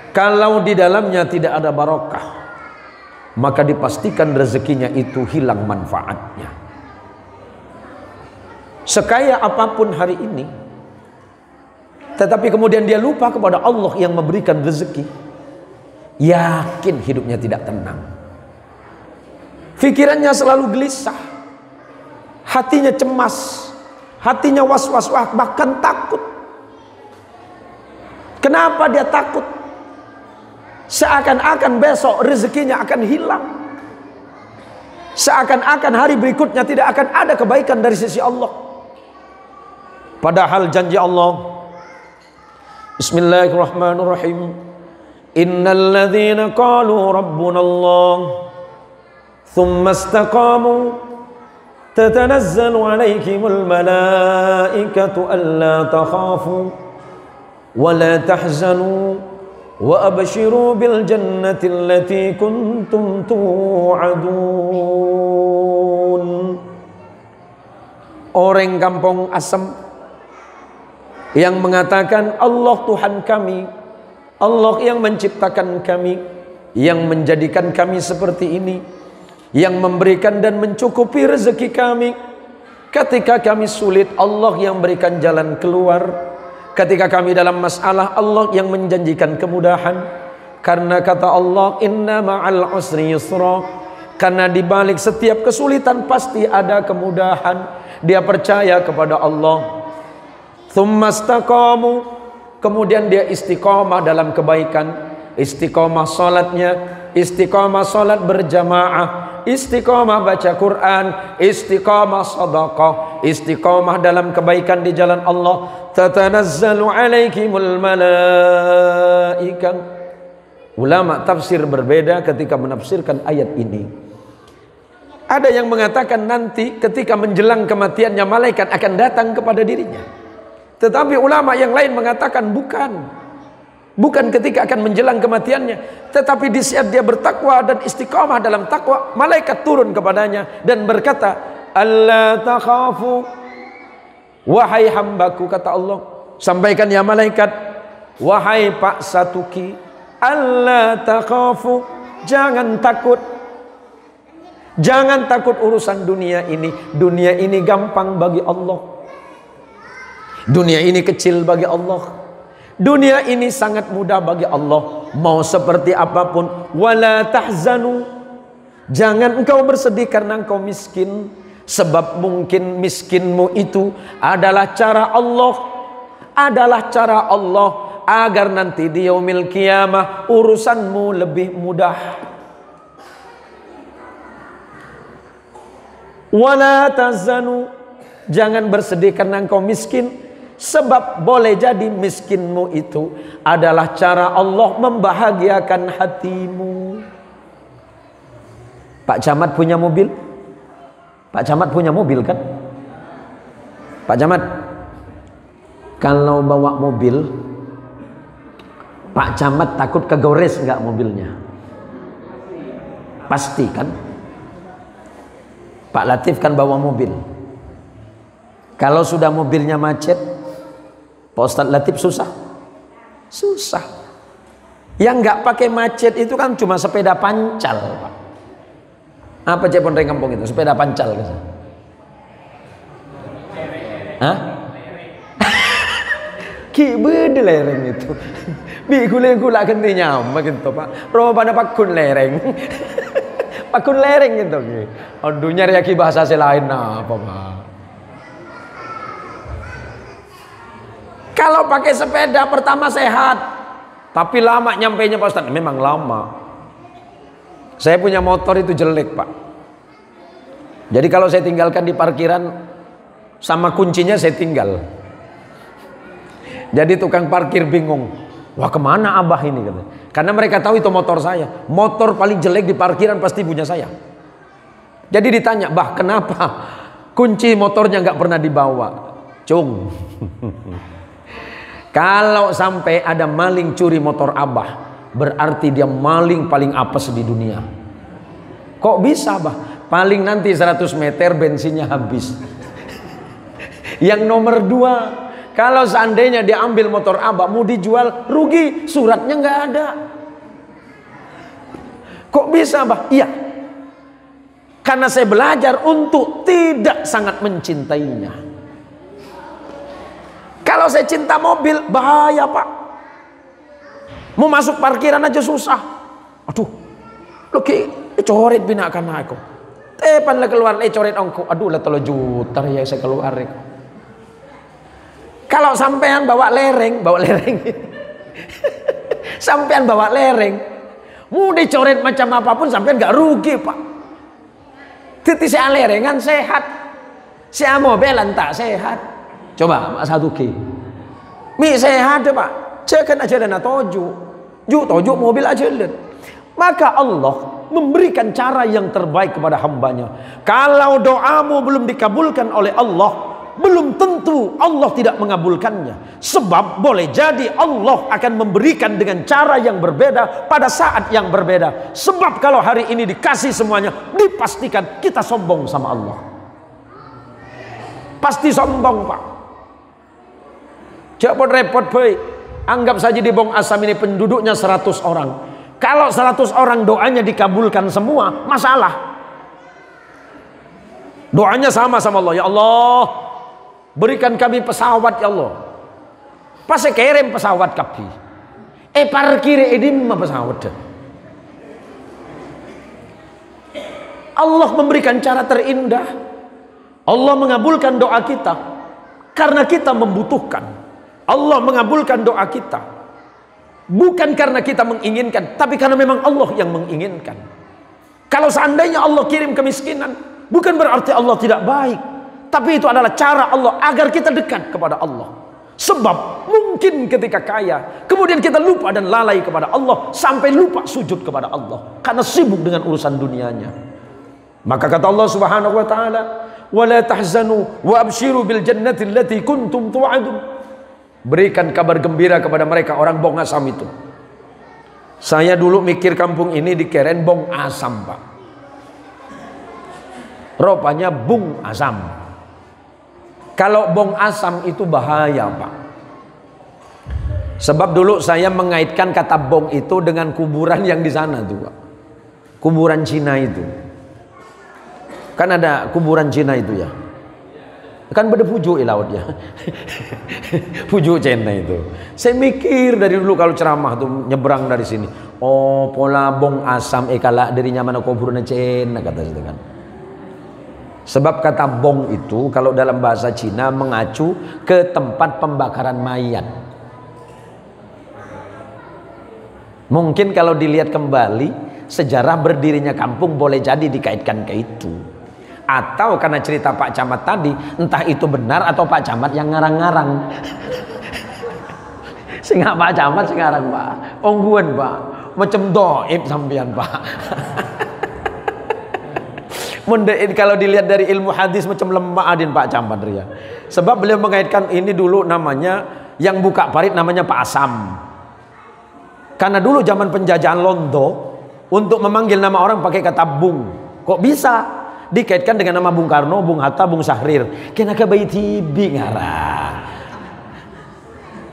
Speaker 1: kalau di dalamnya tidak ada barokah, maka dipastikan rezekinya itu hilang manfaatnya. Sekaya apapun hari ini, tetapi kemudian dia lupa kepada Allah yang memberikan rezeki, yakin hidupnya tidak tenang. Pikirannya selalu gelisah, hatinya cemas, hatinya was-was, bahkan takut. Kenapa dia takut? Seakan-akan besok rezekinya akan hilang. Seakan-akan hari berikutnya tidak akan ada kebaikan dari sisi Allah. Padahal janji Allah, Bismillahirrahmanirrahim. Innal ladzina qalu rabbuna Allah thumma istaqamu tatanazzalu 'alaihimul malaikatu alla takhafu wa la tahzanu wa abshiru bil jannati allati kuntum tu'adun. orang kampung Asem yang mengatakan Allah Tuhan kami, Allah yang menciptakan kami, yang menjadikan kami seperti ini, yang memberikan dan mencukupi rezeki kami. Ketika kami sulit, Allah yang berikan jalan keluar. Ketika kami dalam masalah, Allah yang menjanjikan kemudahan. Karena kata Allah, inna ma'al usri yusra, karena di balik setiap kesulitan pasti ada kemudahan. Dia percaya kepada Allah. Tsumma istaqamu, kemudian dia istiqamah dalam kebaikan. Istiqamah salatnya, istiqamah salat berjamaah, istiqamah baca Quran, istiqamah sedekah, istiqamah dalam kebaikan di jalan Allah. Tatanazzalu alaikimul malaikah. Ulama tafsir berbeda ketika menafsirkan ayat ini. Ada yang mengatakan nanti ketika menjelang kematiannya malaikat akan datang kepada dirinya. Tetapi ulama yang lain mengatakan bukan ketika akan menjelang kematiannya, tetapi di saat dia bertakwa dan istiqamah dalam takwa, malaikat turun kepadanya dan berkata, "Alla takhafu, wahai hambaku," kata Allah, sampaikan ya malaikat, wahai Pak Satuki, alla takhafu, jangan takut. Jangan takut urusan dunia ini. Dunia ini gampang bagi Allah. Dunia ini kecil bagi Allah. Dunia ini sangat mudah bagi Allah. Mau seperti apapun, wala tahzanu, jangan engkau bersedih karena engkau miskin, sebab mungkin miskinmu itu adalah cara Allah agar nanti di yaumil qiyamah urusanmu lebih mudah. Wala tahzanu, jangan bersedih karena engkau miskin, sebab boleh jadi miskinmu itu adalah cara Allah membahagiakan hatimu. Pak Camat punya mobil? Pak Camat punya mobil kan? Pak Camat, kalau bawa mobil, Pak Camat takut kegores nggak mobilnya? Pasti kan? Pak Latif kan bawa mobil. Kalau sudah mobilnya macet, Pak Ustadz Latif susah. Yang nggak pakai macet itu kan cuma sepeda pancal, Pak. Apa cek pondreng kampung itu? Sepeda pancal kan? Hah? Ki bede lereng itu. Bi gula ganti nyam gitu, Pak. Roba pada pakun lereng. Pakun lereng gitu. Aduh nyari aki bahasa lain apa, Pak? Kalau pakai sepeda pertama sehat, tapi lama nyampainya Pak Ustadz. Memang lama. Saya punya motor itu jelek, Pak. Jadi kalau saya tinggalkan di parkiran, sama kuncinya saya tinggal. Jadi tukang parkir bingung. Wah, kemana abah ini? Karena mereka tahu itu motor saya. Motor paling jelek di parkiran pasti punya saya. Jadi ditanya, "Bah, kenapa kunci motornya nggak pernah dibawa?" Cung. Kalau sampai ada maling curi motor abah, berarti dia maling paling apes di dunia. Kok bisa, Bah? Paling nanti 100 meter bensinnya habis. Yang nomor 2, kalau seandainya diambil motor abah mau dijual, rugi, suratnya nggak ada. Kok bisa, Bah? Iya, karena saya belajar untuk tidak sangat mencintainya. Kalau saya cinta mobil, bahaya, Pak. Mau masuk parkiran aja susah. Aduh, lo coret binakan aku. Tepan lah keluar, coret ongko. Aduh, lah 3 juta ya saya keluar. Kalau sampean bawa lereng. Sampean bawa lereng, mau dicoret macam apapun sampean gak rugi, Pak. Titi saya lerengan sehat, saya mobilan tak sehat. Coba Pak Satuki, mi sehat deh, Pak. Cekan aja dana toju mobil aja lihat. Maka Allah memberikan cara yang terbaik kepada hambanya. Kalau doamu belum dikabulkan oleh Allah, belum tentu Allah tidak mengabulkannya. Sebab boleh jadi Allah akan memberikan dengan cara yang berbeda pada saat yang berbeda. Sebab kalau hari ini dikasih semuanya, dipastikan kita sombong sama Allah. pasti sombong Pak. Jangan repot baik. Anggap saja di Bong Asam ini penduduknya 100 orang. Kalau 100 orang doanya dikabulkan semua, masalah. Doanya sama Allah. Ya Allah, berikan kami pesawat ya Allah. Pas kirim pesawat kami. Parkir edim pesawat. Allah memberikan cara terindah. Allah mengabulkan doa kita karena kita membutuhkan. Allah mengabulkan doa kita bukan karena kita menginginkan, tapi karena memang Allah yang menginginkan. Kalau seandainya Allah kirim kemiskinan, bukan berarti Allah tidak baik, tapi itu adalah cara Allah agar kita dekat kepada Allah. Sebab mungkin ketika kaya, kemudian kita lupa dan lalai kepada Allah, sampai lupa sujud kepada Allah karena sibuk dengan urusan dunianya. Maka kata Allah Subhanahu wa taala, "Wala tahzanu wa abshiru bil jannati allati kuntum tu'adun." Berikan kabar gembira kepada mereka orang Bong Asam itu. Saya dulu mikir kampung ini dikeren Bong Asam, Pak. Rupanya Bung Asam. Kalau Bong Asam itu bahaya, Pak. Sebab dulu saya mengaitkan kata Bong itu dengan kuburan yang di sana tuh, Pak. Kuburan Cina itu. Kan ada kuburan Cina itu ya. Kan beda pujuk laut ya. Pujuk Cina itu. Saya mikir dari dulu kalau ceramah tuh nyebrang dari sini. Oh, pola Bong Asam kala dirinya mana kuburan Cina kata itu kan. Sebab kata bong itu kalau dalam bahasa Cina mengacu ke tempat pembakaran mayat. Mungkin kalau dilihat kembali sejarah berdirinya kampung boleh jadi dikaitkan ke itu. Atau karena cerita Pak Camat tadi, entah itu benar atau Pak Camat yang ngarang-ngarang. Sehingga Pak Camat sekarang Pak, ongguan Pak, macam doib sampean Pak. Kalau dilihat dari ilmu hadis macam lemah adin Pak Camat ya. Sebab beliau mengaitkan ini dulu namanya yang buka parit namanya Pak Asam. Karena dulu zaman penjajahan Londo untuk memanggil nama orang pakai kata Bung. Kok bisa dikaitkan dengan nama Bung Karno, Bung Hatta, Bung Syahrir? Kena ke bayi tibi ngarah.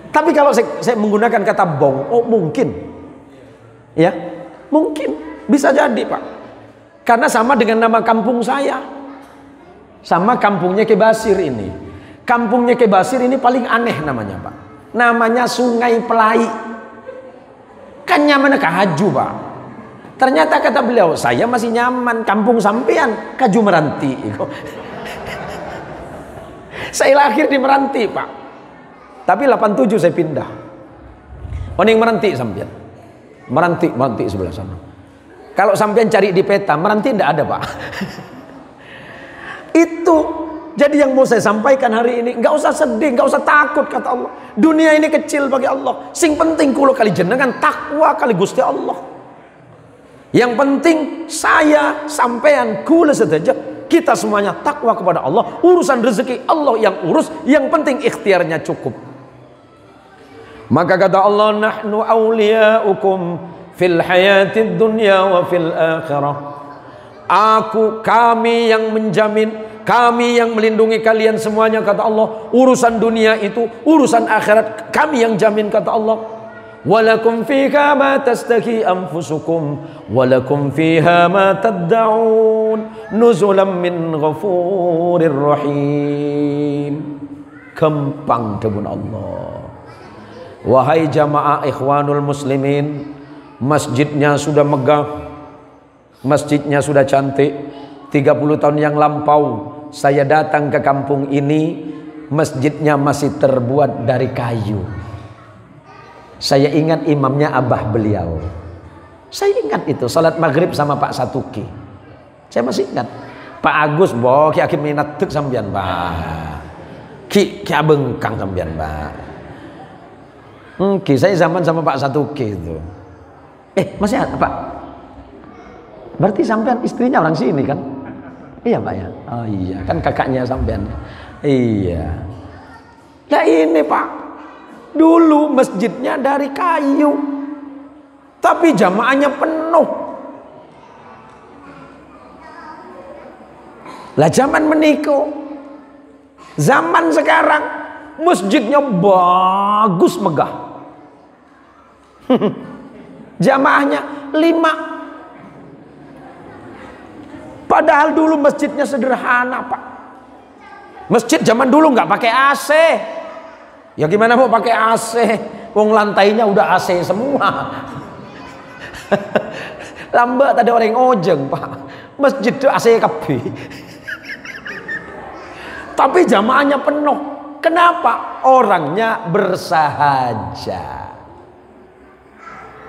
Speaker 1: Tapi kalau saya menggunakan kata bong, oh mungkin, ya mungkin bisa jadi Pak. Karena sama dengan nama kampung saya, sama kampungnya Ki Basir ini. Kampungnya Ki Basir ini paling aneh namanya Pak. Namanya Sungai Pelai. Kan nyaman ke Haju Pak. Ternyata kata beliau, saya masih nyaman kampung sampean Kaju Meranti. Saya lahir di Meranti Pak. Tapi 87 saya pindah. Oning Meranti sampean. Meranti sebelah sana. Kalau sampean cari di peta, Meranti tidak ada Pak. Itu jadi yang mau saya sampaikan hari ini. Nggak usah sedih, nggak usah takut kata Allah. Dunia ini kecil bagi Allah. Sing penting kulo kali jenengan takwa kali Gusti Allah. Yang penting saya sampean kula saja kita semuanya takwa kepada Allah. Urusan rezeki Allah yang urus. Yang penting ikhtiarnya cukup. Maka kata Allah, nahnu awliya'ukum fil hayatid dunya wa fil akhirah. Kami yang menjamin, kami yang melindungi kalian semuanya kata Allah. Urusan dunia itu, urusan akhirat kami yang jamin kata Allah. Walakum fiha ma tastaki anfusukum walakum fiha ma tad'un nuzulam min ghafurir rahim. Kempang kebun Allah. Wahai jamaah ikhwanul muslimin, masjidnya sudah megah, masjidnya sudah cantik. 30 tahun yang lampau saya datang ke kampung ini, masjidnya masih terbuat dari kayu. Saya ingat imamnya abah beliau. Saya ingat itu salat maghrib sama Pak Satuki. Saya masih ingat. Pak Agus boh ki akhir minat tuk sambian Pak. Ki abengkang sambian Pak. Saya zaman sama Pak Satuki itu. Masih ada Pak? Berarti sampean istrinya orang sini kan? Iya Pak ya. Oh iya, kan kakaknya sampean. Iya. Nah ini Pak. Dulu masjidnya dari kayu, tapi jamaahnya penuh. Lah zaman meniko, Zaman sekarang masjidnya bagus megah. Jamaahnya 5. Padahal dulu masjidnya sederhana, Pak. Masjid zaman dulu nggak pakai AC. Ya gimana mau pakai AC? Wong lantainya udah AC semua. Lambat ada orang ojeng, Pak. Masjid itu AC kabeh. Tapi jamaahnya penuh. Kenapa? Orangnya bersahaja.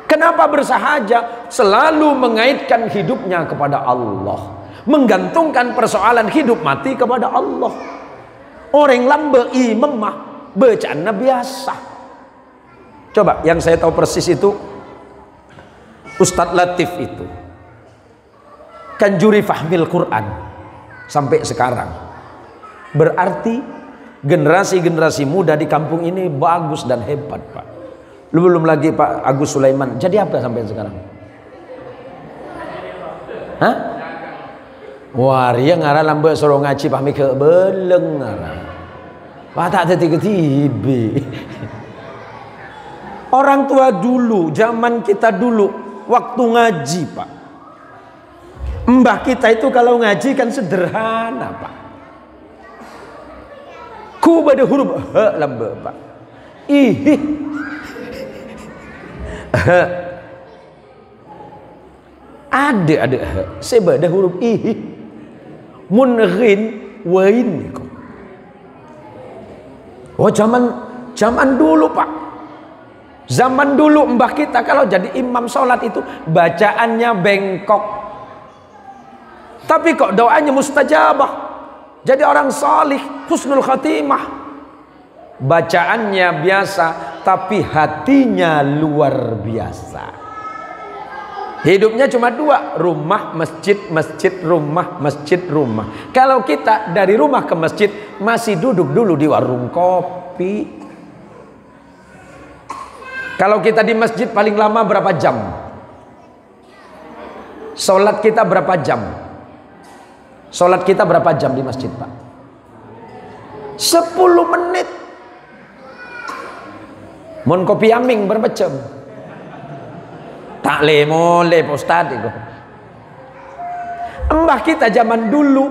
Speaker 1: Kenapa bersahaja? Selalu mengaitkan hidupnya kepada Allah. Menggantungkan persoalan hidup mati kepada Allah. Orang lambe imam mah bacaannya biasa. Coba yang saya tahu persis itu Ustadz Latif itu kan juri fahmil Quran sampai sekarang. Berarti generasi-generasi muda di kampung ini bagus dan hebat, Pak. Belum lagi Pak Agus Sulaiman. Jadi apa sampai sekarang? Hah? Waria ngara lambe suruh ngaji pahmi ke beleng ngara. Pak tak tiba-tiba. Orang tua dulu, zaman kita dulu, waktu ngaji, Pak. Mbah kita itu kalau ngaji kan sederhana, Pak. Ku pada huruf he lambe, Pak. Ih. Ada sebada huruf ih munrin wain. Oh zaman dulu, Pak. Zaman dulu mbah kita kalau jadi imam sholat itu bacaannya bengkok, tapi kok doanya mustajabah. Jadi orang salih, husnul khatimah. Bacaannya biasa, tapi hatinya luar biasa. Hidupnya cuma 2, rumah, masjid, masjid, rumah, masjid, rumah. Kalau kita dari rumah ke masjid masih duduk dulu di warung kopi. Kalau kita di masjid paling lama berapa jam? Sholat kita berapa jam? Sholat kita berapa jam di masjid, Pak? 10 menit. Mon kopi aming berapa jam? Tak lemole Pak Ustadz itu. Mbah kita zaman dulu,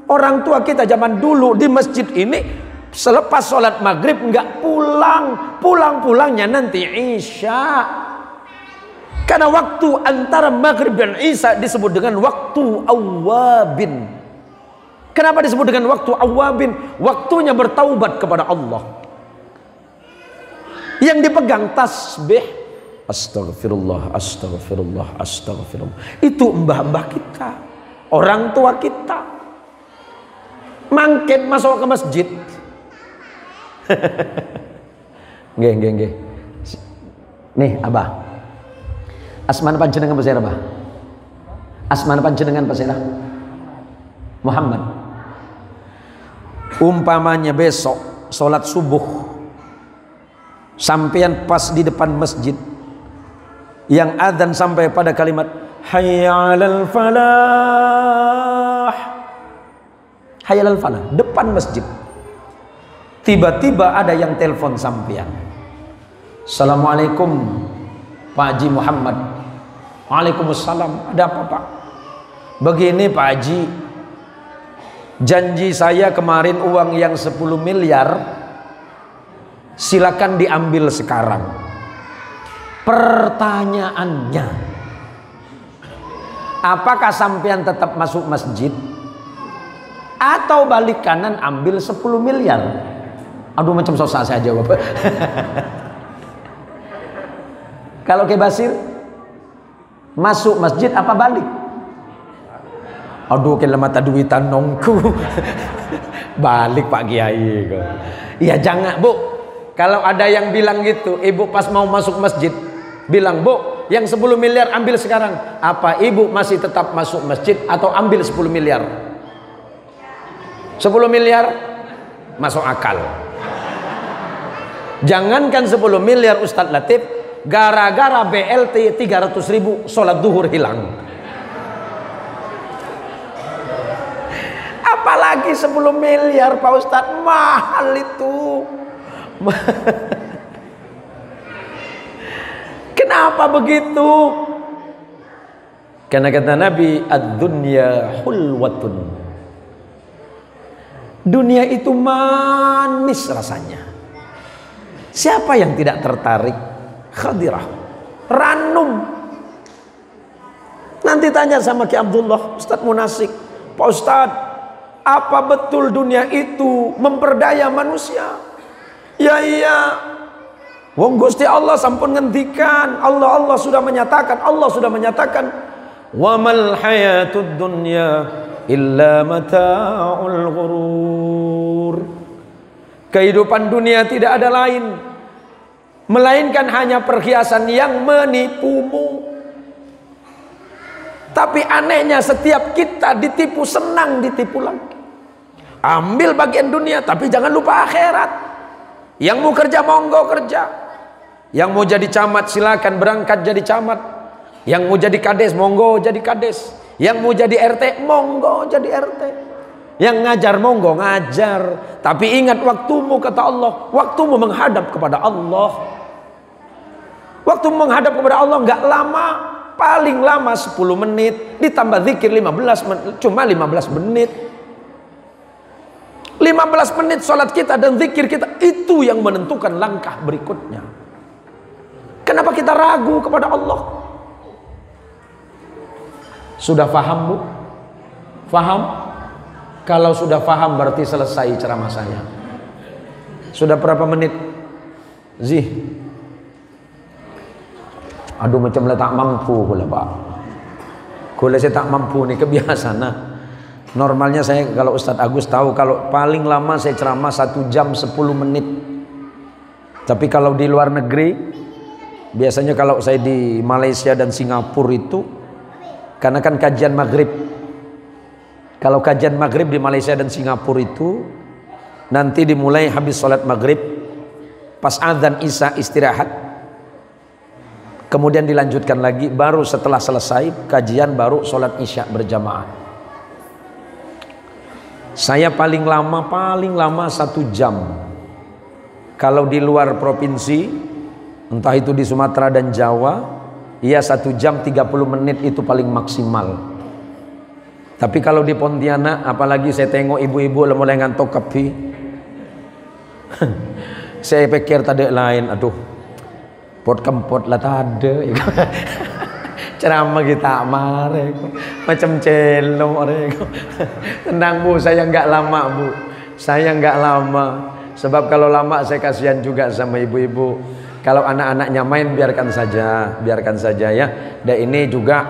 Speaker 1: orang tua kita zaman dulu di masjid ini selepas sholat maghrib nggak pulang-pulangnya nanti isya. Karena waktu antara maghrib dan isya disebut dengan waktu awabin. Kenapa disebut dengan waktu awabin? Waktunya bertaubat kepada Allah. Yang dipegang tasbih, astagfirullah, astagfirullah, astagfirullah. Itu mbah-mbah kita, orang tua kita. Mangken masuk ke masjid. Nggih. Nih, Abah. Asman panjenengan pasira, Abah? Asman panjenengan pasira? Muhammad. Umpamanya besok sholat subuh, sampean pas di depan masjid, yang adzan sampai pada kalimat hayya 'alal falah, hayya 'alal falah, depan masjid. Tiba-tiba ada yang telepon sampean. Assalamualaikum Pak Haji Muhammad. Waalaikumsalam. Ada apa, Pak? Begini Pak Haji, janji saya kemarin uang yang 10 miliar silakan diambil sekarang. Pertanyaannya, apakah sampean tetap masuk masjid atau balik kanan ambil 10 miliar? Aduh, macam susah saya jawab. Kalau ke Basir, masuk masjid apa balik? Aduh, kena mata duitan nongku. Balik Pak Kiai. Ya jangan, Bu. Kalau ada yang bilang gitu, ibu pas mau masuk masjid bilang, Bu, yang 10 miliar ambil sekarang. Apa ibu masih tetap masuk masjid atau ambil 10 miliar? 10 miliar masuk akal. Jangankan 10 miliar Ustadz Latif, gara-gara BLT 300.000 sholat duhur hilang. Apalagi 10 miliar Pak Ustadz, mahal itu. Kenapa begitu? Karena kata Nabi, ad-dunya hulwatun. Dunia itu manis rasanya. Siapa yang tidak tertarik? Khadirah, ranum. Nanti tanya sama Ki Abdullah, Ustadz Munasik, Pak Ustadz, apa betul dunia itu memperdaya manusia? Ya iya. Wong Gusti Allah sampun ngendikan, Allah sudah menyatakan, wa mal hayatud dunya illa mata'ul ghurur. Kehidupan dunia tidak ada lain melainkan hanya perhiasan yang menipumu. Tapi anehnya setiap kita ditipu, senang ditipu lagi. Ambil bagian dunia tapi jangan lupa akhirat. Yang mau kerja monggo kerja. Yang mau jadi camat silakan berangkat jadi camat. Yang mau jadi kades monggo jadi kades. Yang mau jadi RT monggo jadi RT. Yang ngajar monggo ngajar. Tapi ingat waktumu, kata Allah, waktumu menghadap kepada Allah. Waktu menghadap kepada Allah nggak lama, paling lama 10 menit ditambah zikir 15 menit, cuma 15 menit. 15 menit sholat kita dan zikir kita, itu yang menentukan langkah berikutnya. Kenapa kita ragu kepada Allah? Sudah paham, Bu? Paham? Kalau sudah paham berarti selesai ceramah saya. Sudah berapa menit? Zih. Aduh, macam lah tak mampu pula, Pak. Kalau saya tak mampu nih, kebiasaan. Nah, normalnya saya, kalau Ustadz Agus tahu, kalau paling lama saya ceramah 1 jam 10 menit. Tapi kalau di luar negeri, biasanya kalau saya di Malaysia dan Singapura itu, karena kan kajian maghrib. Kalau kajian maghrib di Malaysia dan Singapura itu, nanti dimulai habis sholat maghrib, pas adzan isya istirahat, kemudian dilanjutkan lagi, baru setelah selesai kajian baru sholat isya berjamaah. Saya paling lama 1 jam. Kalau di luar provinsi, entah itu di Sumatera dan Jawa, ya 1 jam 30 menit itu paling maksimal. Tapi kalau di Pontianak, apalagi saya tengok ibu-ibu mulai ngantuk kopi, saya pikir tadi lain, aduh, pot kempot lah tade. Ceramah kita marah, macam celok. Tenang Bu, saya nggak lama Bu, saya nggak lama. Sebab kalau lama saya kasihan juga sama ibu-ibu. Kalau anak-anaknya main biarkan saja ya. Dan ini juga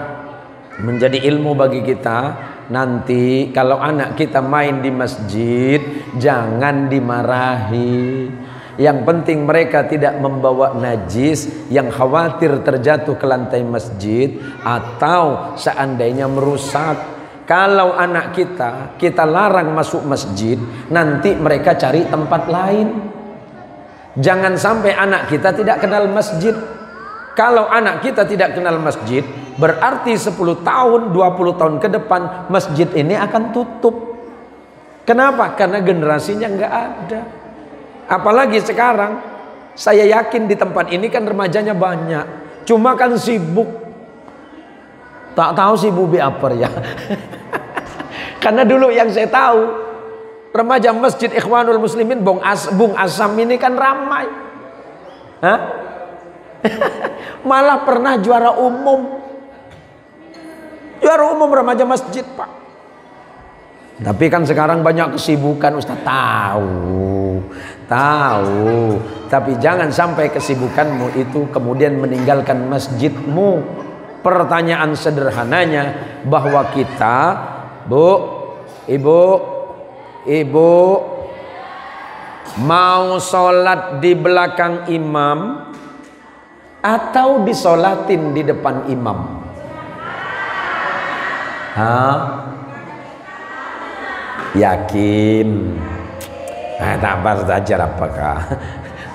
Speaker 1: menjadi ilmu bagi kita. Nanti kalau anak kita main di masjid, jangan dimarahi. Yang penting mereka tidak membawa najis yang khawatir terjatuh ke lantai masjid atau seandainya merusak. Kalau anak kita larang masuk masjid, nanti mereka cari tempat lain. Jangan sampai anak kita tidak kenal masjid. Kalau anak kita tidak kenal masjid, berarti 10 tahun, 20 tahun ke depan masjid ini akan tutup. Kenapa? Karena generasinya nggak ada. Apalagi sekarang, saya yakin di tempat ini kan remajanya banyak, cuma kan sibuk. Tak tahu sibuk apa ya. Karena dulu yang saya tahu, remaja Masjid Ikhwanul Muslimin Bung Asam ini kan ramai. Hah? Malah pernah juara umum remaja masjid, Pak. Tapi kan sekarang banyak kesibukan, Ustaz tahu. Tapi jangan sampai kesibukanmu itu kemudian meninggalkan masjidmu. Pertanyaan sederhananya bahwa kita, Bu, Ibu mau sholat di belakang imam atau disolatin di depan imam? Yakin? Tak apa saja apakah?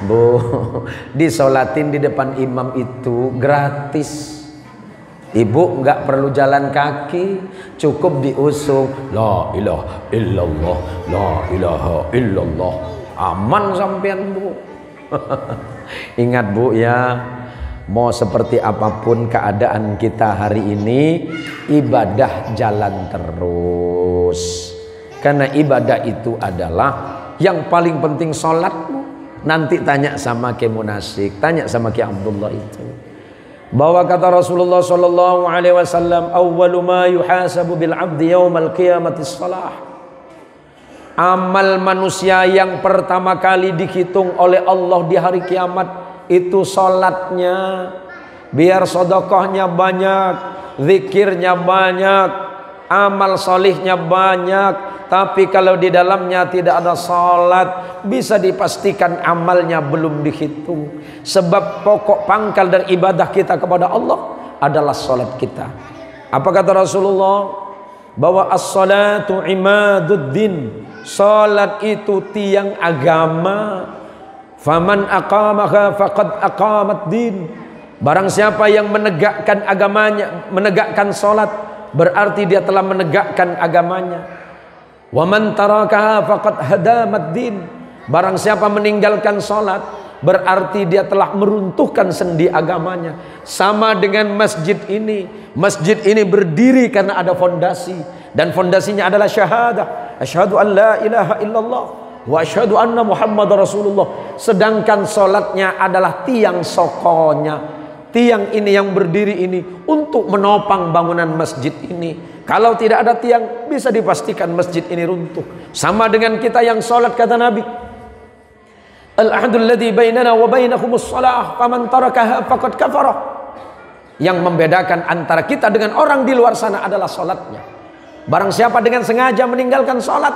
Speaker 1: Bu, disolatin di depan imam itu gratis. Ibu nggak perlu jalan kaki, cukup diusung la ilaha illallah, la ilaha illallah. Aman sampean Bu. Ingat Bu ya, mau seperti apapun keadaan kita hari ini, ibadah jalan terus. Karena ibadah itu adalah yang paling penting sholatmu. Nanti tanya sama Ki Munasik, tanya sama Ki Abdullah itu. Bahwa kata Rasulullah sallallahu alaihi wasallam, awwalu ma yuhasabu bil 'abdi yaumal qiyamati shalah. Amal manusia yang pertama kali dihitung oleh Allah di hari kiamat itu salatnya. Biar sedekahnya banyak, zikirnya banyak, amal salihnya banyak, tapi kalau di dalamnya tidak ada salat, bisa dipastikan amalnya belum dihitung. Sebab pokok pangkal dari ibadah kita kepada Allah adalah salat kita. Apa kata Rasulullah? Bahwa as-salatu imaduddin, salat itu tiang agama. Faman aqamaha faqad aqamat din. Barang siapa yang menegakkan agamanya, menegakkan salat, berarti dia telah menegakkan agamanya. Wa man tarakaha faqad hadamat din. Barang siapa meninggalkan salat, berarti dia telah meruntuhkan sendi agamanya. Sama dengan masjid ini. Masjid ini berdiri karena ada fondasi, dan fondasinya adalah syahadah, asyhadu an la ilaha illallah wa asyhadu anna muhammadar rasulullah. Sedangkan salatnya adalah tiang sokonya. Tiang ini yang berdiri ini untuk menopang bangunan masjid ini. Kalau tidak ada tiang, bisa dipastikan masjid ini runtuh. Sama dengan kita yang salat, kata Nabi, al-ahdul ladzi bainana wa bainakumus shalah faman tarakaha faqad kafara. Yang membedakan antara kita dengan orang di luar sana adalah salatnya. Barang siapa dengan sengaja meninggalkan salat,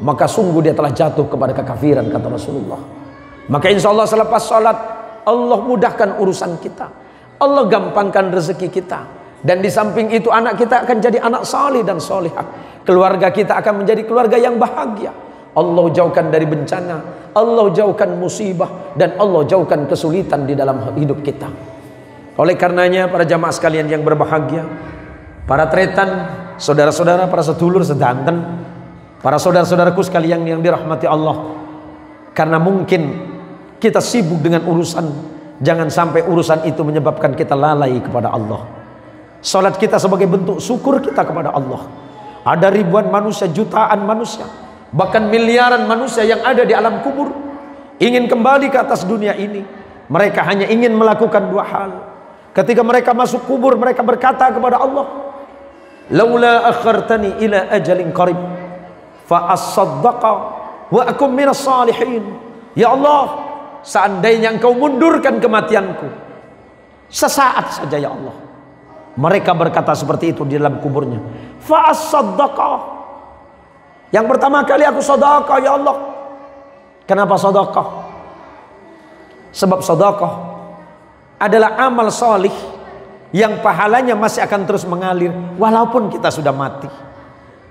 Speaker 1: maka sungguh dia telah jatuh kepada kekafiran, kata Rasulullah. Maka insya Allah selepas salat, Allah mudahkan urusan kita, Allah gampangkan rezeki kita, dan di samping itu anak kita akan jadi anak salih dan solihah. Keluarga kita akan menjadi keluarga yang bahagia. Allah jauhkan dari bencana, Allah jauhkan musibah, dan Allah jauhkan kesulitan di dalam hidup kita. Oleh karenanya para jamaah sekalian yang berbahagia, para tretan, saudara-saudara, para sedulur sedanten, para saudara-saudaraku sekalian yang dirahmati Allah, karena mungkin kita sibuk dengan urusan, jangan sampai urusan itu menyebabkan kita lalai kepada Allah. Salat kita sebagai bentuk syukur kita kepada Allah. Ada ribuan manusia, jutaan manusia, bahkan miliaran manusia yang ada di alam kubur, ingin kembali ke atas dunia ini. Mereka hanya ingin melakukan dua hal. Ketika mereka masuk kubur, mereka berkata kepada Allah, laula akhartani ila ajalin qarib fa as-saddaqa wa akum minas salihin. Ya Allah, seandainya engkau mundurkan kematianku sesaat saja ya Allah. Mereka berkata seperti itu di dalam kuburnya. Fa as-saddaqa. Yang pertama kali aku sedekah ya Allah. Kenapa sedekah? Sebab sedekah adalah amal salih yang pahalanya masih akan terus mengalir walaupun kita sudah mati.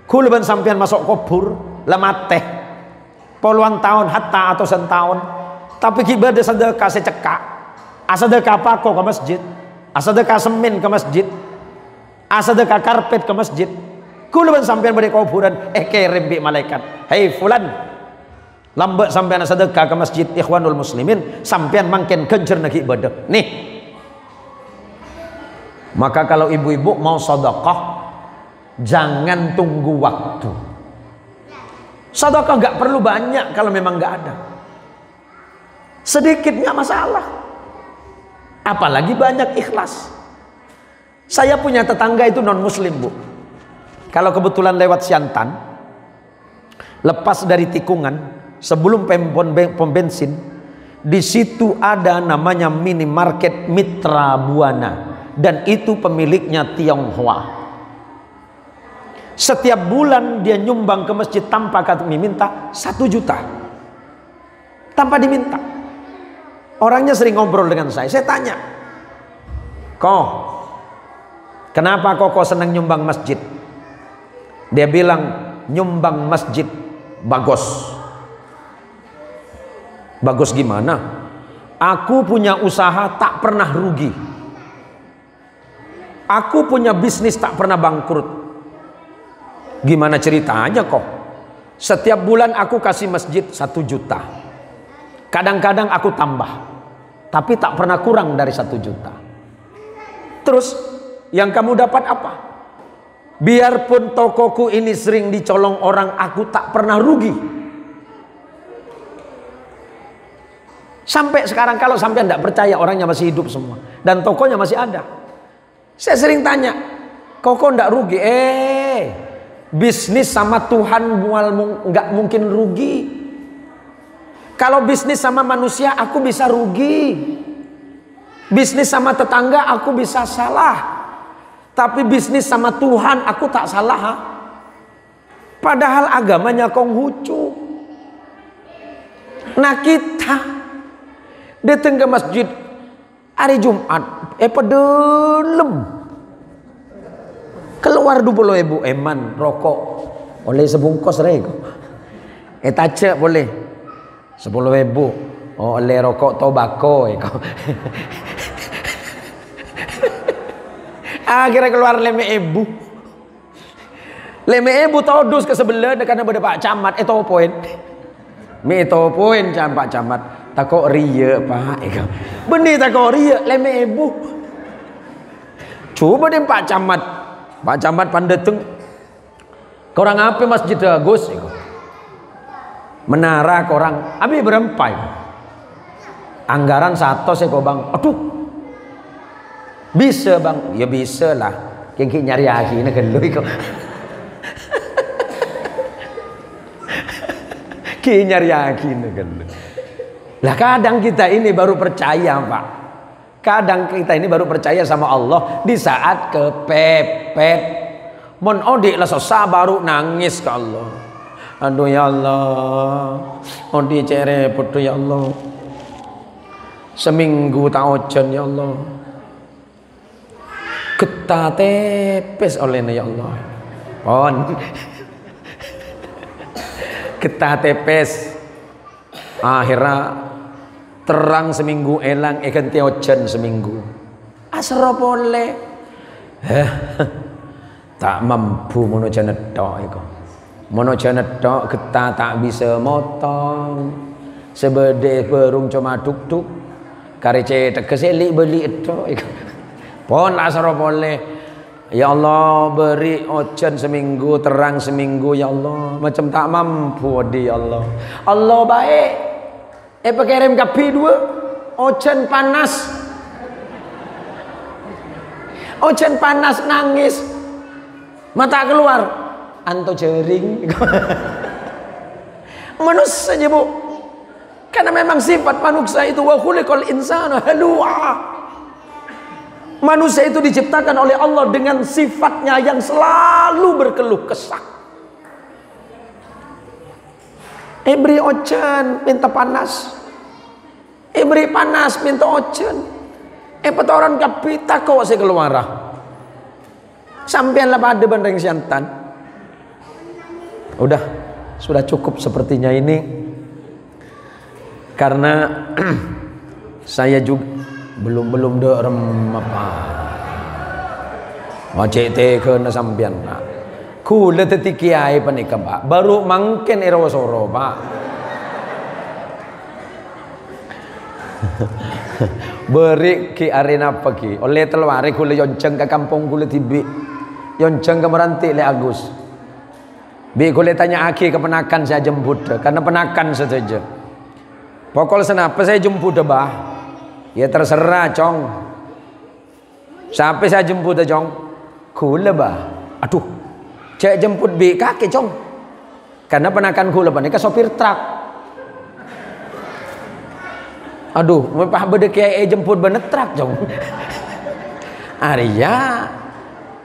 Speaker 1: Kulban sampean masuk kubur lemateh puluhan tahun hatta atau setahun, tapi ibadah sedekah secekak, sedekah pako ke masjid, sedekah semen ke masjid, sedekah karpet ke masjid. Kulban sampean pada kuburan kirim bi malaikat, hei fulan, lambat sampean sedekah ke masjid Ikhwanul Muslimin, sampean makin kencer nak ibadah nih. Maka kalau ibu-ibu mau sedekah, jangan tunggu waktu. Sedekah nggak perlu banyak kalau memang nggak ada. Sedikit nggak masalah. Apalagi banyak ikhlas. Saya punya tetangga itu non muslim Bu. Kalau kebetulan lewat Siantan, lepas dari tikungan, sebelum pom bensin, di situ ada namanya minimarket Mitra Buana, dan itu pemiliknya Tionghoa. Setiap bulan dia nyumbang ke masjid tanpa kami minta 1 juta, tanpa diminta. Orangnya sering ngobrol dengan saya tanya, kok kenapa kok senang nyumbang masjid? Dia bilang, nyumbang masjid bagus. Bagus gimana? Aku punya usaha tak pernah rugi. Aku punya bisnis tak pernah bangkrut. Gimana ceritanya kok? Setiap bulan aku kasih masjid 1 juta. Kadang-kadang aku tambah, tapi tak pernah kurang dari 1 juta. Terus yang kamu dapat apa? Biarpun tokoku ini sering dicolong orang, aku tak pernah rugi. Sampai sekarang kalau sampai tidak percaya, orangnya masih hidup semua dan tokonya masih ada. Saya sering tanya, kok tidak rugi? Bisnis sama Tuhan nggak mungkin rugi. Kalau bisnis sama manusia aku bisa rugi. Bisnis sama tetangga aku bisa salah. Tapi bisnis sama Tuhan aku tak salah. Ha? Padahal agamanya Konghucu. Nah kita datang ke masjid hari Jumat, pedelem. Keluar 20.000 eman rokok oleh sebungkus rego. Tace boleh 10.000. Oh, oleh rokok tobacco akhirnya keluar 5.000. 5.000 todus ke sebelah karena pada Pak Camat itu poin. Itu poin Pak Camat. Takut ria Pak. Benih takut ria 5.000. Coba deh Pak Camat. Pak Camat pandeteng. Korang apa masjid Agus? Menara korang. Abi berempai. Anggaran 100 bang. Aduh. Bisa bang. Ya bisa lah. Kiki nyari aki ini gelui kok. Kiki nyari aki ini gelui. Lah kadang kita ini baru percaya Pak. Kadang kita ini baru percaya sama Allah di saat kepepet. Mon odik lah susah baru nangis ke Allah. Aduh ya Allah. Odik cere putu ya Allah. Seminggu tak ojen ya Allah. Getah tepes olehnya ya Allah. Pon. Getah tepes. Akhirnya terang seminggu elang ikan ojen seminggu. Asro boleh. Tak mampu mono janet tok iku. Mono janet tok getah tak bisa motong. Sebede berung cuma duk-duk. Karece tekeseli beli tok iku. Pon asro boleh. Ya Allah beri ojen seminggu, terang seminggu ya Allah. Macam tak mampu di ya Allah. Allah baik. Pakai kapi 2 ojen panas. Ojen panas nangis. Mata keluar. Anto jering. Manusia aja bu. Karena memang sifat manusia itu wa khuliqal insana halu'a. Manusia itu diciptakan oleh Allah dengan sifatnya yang selalu berkeluh kesah. Beri ojen minta panas. Beri panas minta ojen. Petoran kapita kok saya keluar. Sampai lah pada bandeng siantan. Udah, sudah cukup sepertinya ini. Karena saya juga belum derem apa. Wajib teke na sampean Pak. Kula teti kiai panika Pak. Baru mangken erosoro Pak. Beri ki arena apa ki? Oleh telwari kula yonceng ke kampung kula tibi. Yonceng ke merantik le Agus. Bi kula tanya aki ke penakan saya jemput karena penakan saja. Pokok senapa saya jemput bah. Ya terserah cong. Sampai saya jemput cong. Kula bah. Aduh. Cek jemput bi kaki cong. Karena penakan kula panika sopir truk. Aduh, mepah bede kiai jemput bener truk cong. Arya.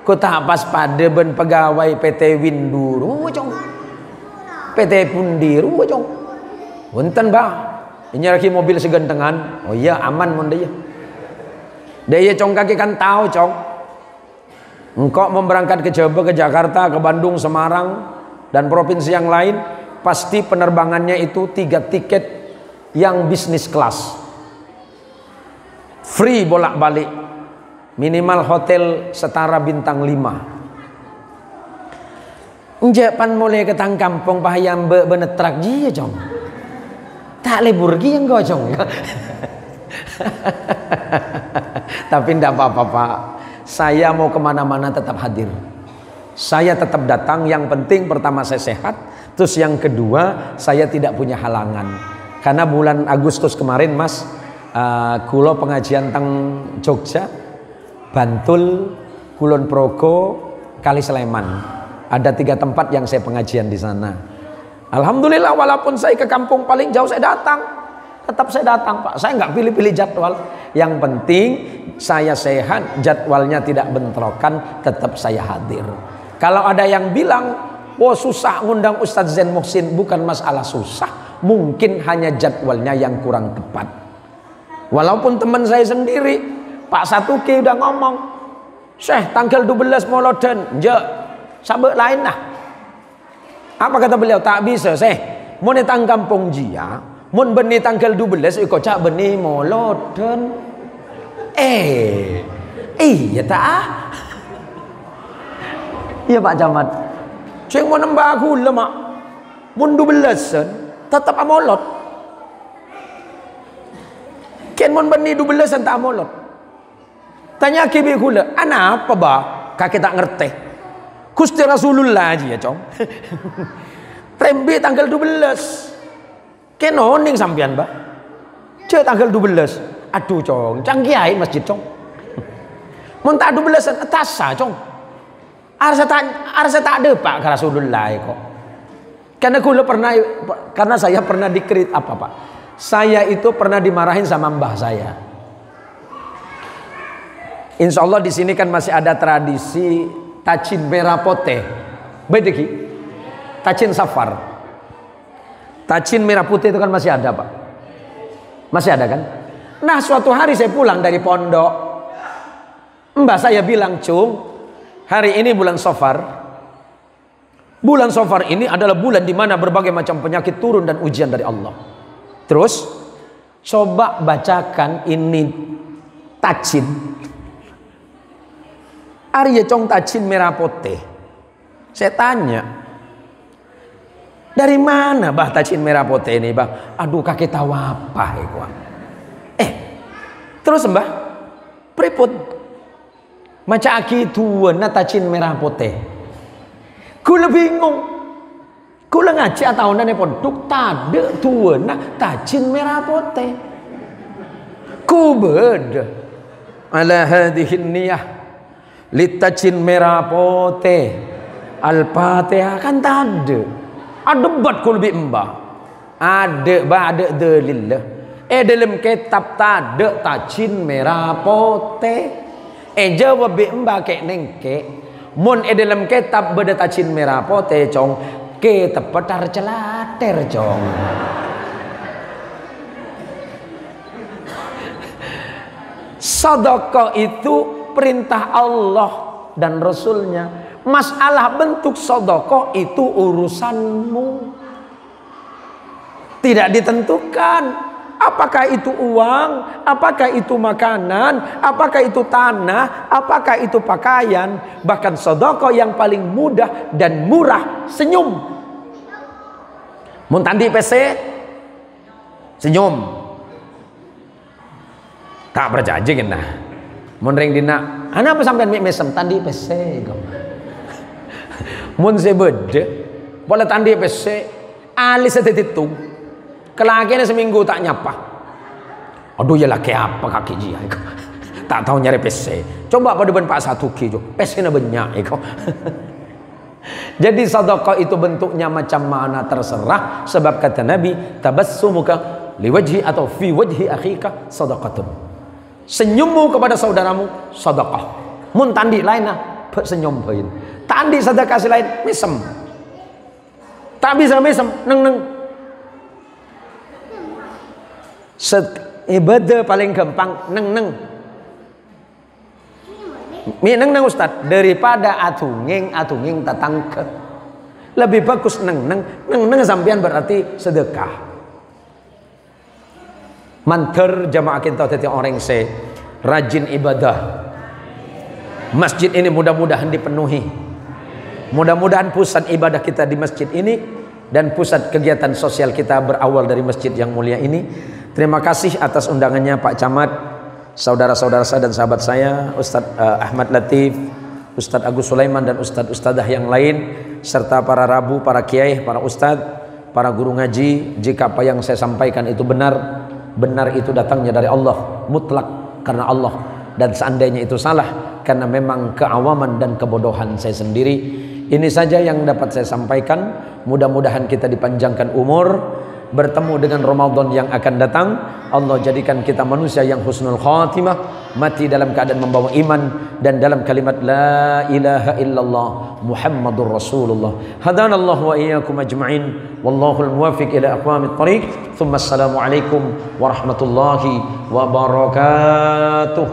Speaker 1: Ku tak pas pada ben pegawai PT Winduru cong. PT Pundiru cong. Wonten bah. Ini lagi mobil segentengan. Oh iya aman mon dia. Dia cong kaki kan tahu cong. Engkau mau berangkat ke Jawa, ke Jakarta, ke Bandung, Semarang dan provinsi yang lain, pasti penerbangannya itu 3 tiket yang bisnis kelas. Free bolak-balik. Minimal hotel setara bintang 5. Njak pan mulai ketang kampung pahayam benetrak dia jong. Tak lebur gi yang jong. Tapi ndak apa-apa Pak. Saya mau kemana-mana tetap hadir. Saya tetap datang. Yang penting pertama saya sehat. Terus yang kedua saya tidak punya halangan. Karena bulan Agustus kemarin Mas, kulo pengajian teng Jogja, Bantul, Kulon Progo, Kali Sleman. Ada 3 tempat yang saya pengajian di sana. Alhamdulillah walaupun saya ke kampung paling jauh saya datang. Tetap saya datang Pak. Saya nggak pilih-pilih jadwal. Yang penting saya sehat, jadwalnya tidak bentrokan, tetap saya hadir. Kalau ada yang bilang, wah susah ngundang Ustadz Zain Muhsin, bukan masalah susah. Mungkin hanya jadwalnya yang kurang tepat. Walaupun teman saya sendiri, Pak Satuki udah ngomong, Syekh tanggal 12 Molodan, sabek lain lah. Apa kata beliau? Tak bisa Syekh. Mau datang kampung Jia, mau beni tanggal 12, iko cak beni Molodan. Iya tak? Iya Pak Camat. Ceng mau nambah aku lemak. Mau 12 tetap amolot. Ken mau beni 12 tak amolot. Tanya kibi kula, ana apa bah? Kakek tak ngerti. Gusti Rasulullah aja ya cong. Tembe tanggal 12. Kenoning sampean bah. Cek tanggal 12. Aduh cong, cangkiai masjid cong. Mun tak 12 atasa cong. Arsa tak ada Pak ke Rasulullah kok. Karena saya pernah dikrit apa Pak? Saya itu pernah dimarahin sama mbah saya. Insya Allah di sini kan masih ada tradisi tacin merah putih. Bedeki, tacin safar. Tacin merah putih itu kan masih ada Pak. Masih ada kan? Nah suatu hari saya pulang dari pondok, mbah saya bilang, Cung, hari ini bulan Safar. Bulan Safar ini adalah bulan di mana berbagai macam penyakit turun dan ujian dari Allah. Terus coba bacakan ini tacin. Arya cong tacin merah putih. Saya tanya, dari mana bah tacin merah putih ini bah? Aduh kakek tahu apa ya gua. Terus mbah, priput maca aki tuana tacin merah putih. Kula bingung. Kula ngaji atau nane pondok tade tuana tacin merah putih. Kubed ala hadhihi niyah litacin merah putih al-Fatihah kan tade. Ada debat kul bi mbah. Ada ba ada dalil. Dalam kitab tade tacin merah putih. Jawab bi mbah kek nengke. Mun dalam kitab beda tacin merah putih cong ke tepetar celater cong. Sedekah itu perintah Allah dan Rasulnya. Masalah bentuk sedekah itu urusanmu. Tidak ditentukan. Apakah itu uang, apakah itu makanan, apakah itu tanah, apakah itu pakaian. Bahkan sedekah yang paling mudah dan murah, senyum. Mun tandi PC, senyum. Tak berjanji kena. Mun ring dina, ana apa sampean mik mesem tandi PC kok. Mun sebede, boleh tandi PC, alis setetitung. Kelakiannya seminggu tak nyapa. Aduh ya laki apa kaki dia. Tak tahu nyari PC. Coba pada ben Pak Satuki jo. PC na banyak iko. Jadi sedekah itu bentuknya macam mana terserah. Sebab kata Nabi, tabassumuka liwajhi atau fi wajhi akhika sadaqatun. Senyummu kepada saudaramu sedekah. Mun tandi lain nah senyum bain. Tandi sedekah lain mesem. Tak bisa mesem neng. Ibadah paling gampang neng. Mi neng Ustaz daripada atunging tatangke. Lebih bagus neng sampean berarti sedekah. Manter jamaah kita tadi orang rajin ibadah. Masjid ini mudah-mudahan dipenuhi. Mudah-mudahan pusat ibadah kita di masjid ini dan pusat kegiatan sosial kita berawal dari masjid yang mulia ini. Terima kasih atas undangannya Pak Camat, saudara-saudara saya dan sahabat saya, Ustadz Ahmad Latif, Ustadz Agus Sulaiman dan Ustadz-Ustadzah yang lain, serta para rabu, para kiai, para ustadz, para guru ngaji. Jika apa yang saya sampaikan itu benar, benar itu datangnya dari Allah, mutlak karena Allah. Dan seandainya itu salah, karena memang keawaman dan kebodohan saya sendiri. Ini saja yang dapat saya sampaikan. Mudah-mudahan kita dipanjangkan umur, bertemu dengan Ramadan yang akan datang. Allah jadikan kita manusia yang husnul khatimah, mati dalam keadaan membawa iman dan dalam kalimat la ilaha illallah Muhammadur Rasulullah. Hadanallahu wa iyyakum ajma'in. Wallahul muwaffiq ila aqwamit thariq. Tsumma assalamu alaikum warahmatullahi wabarakatuh.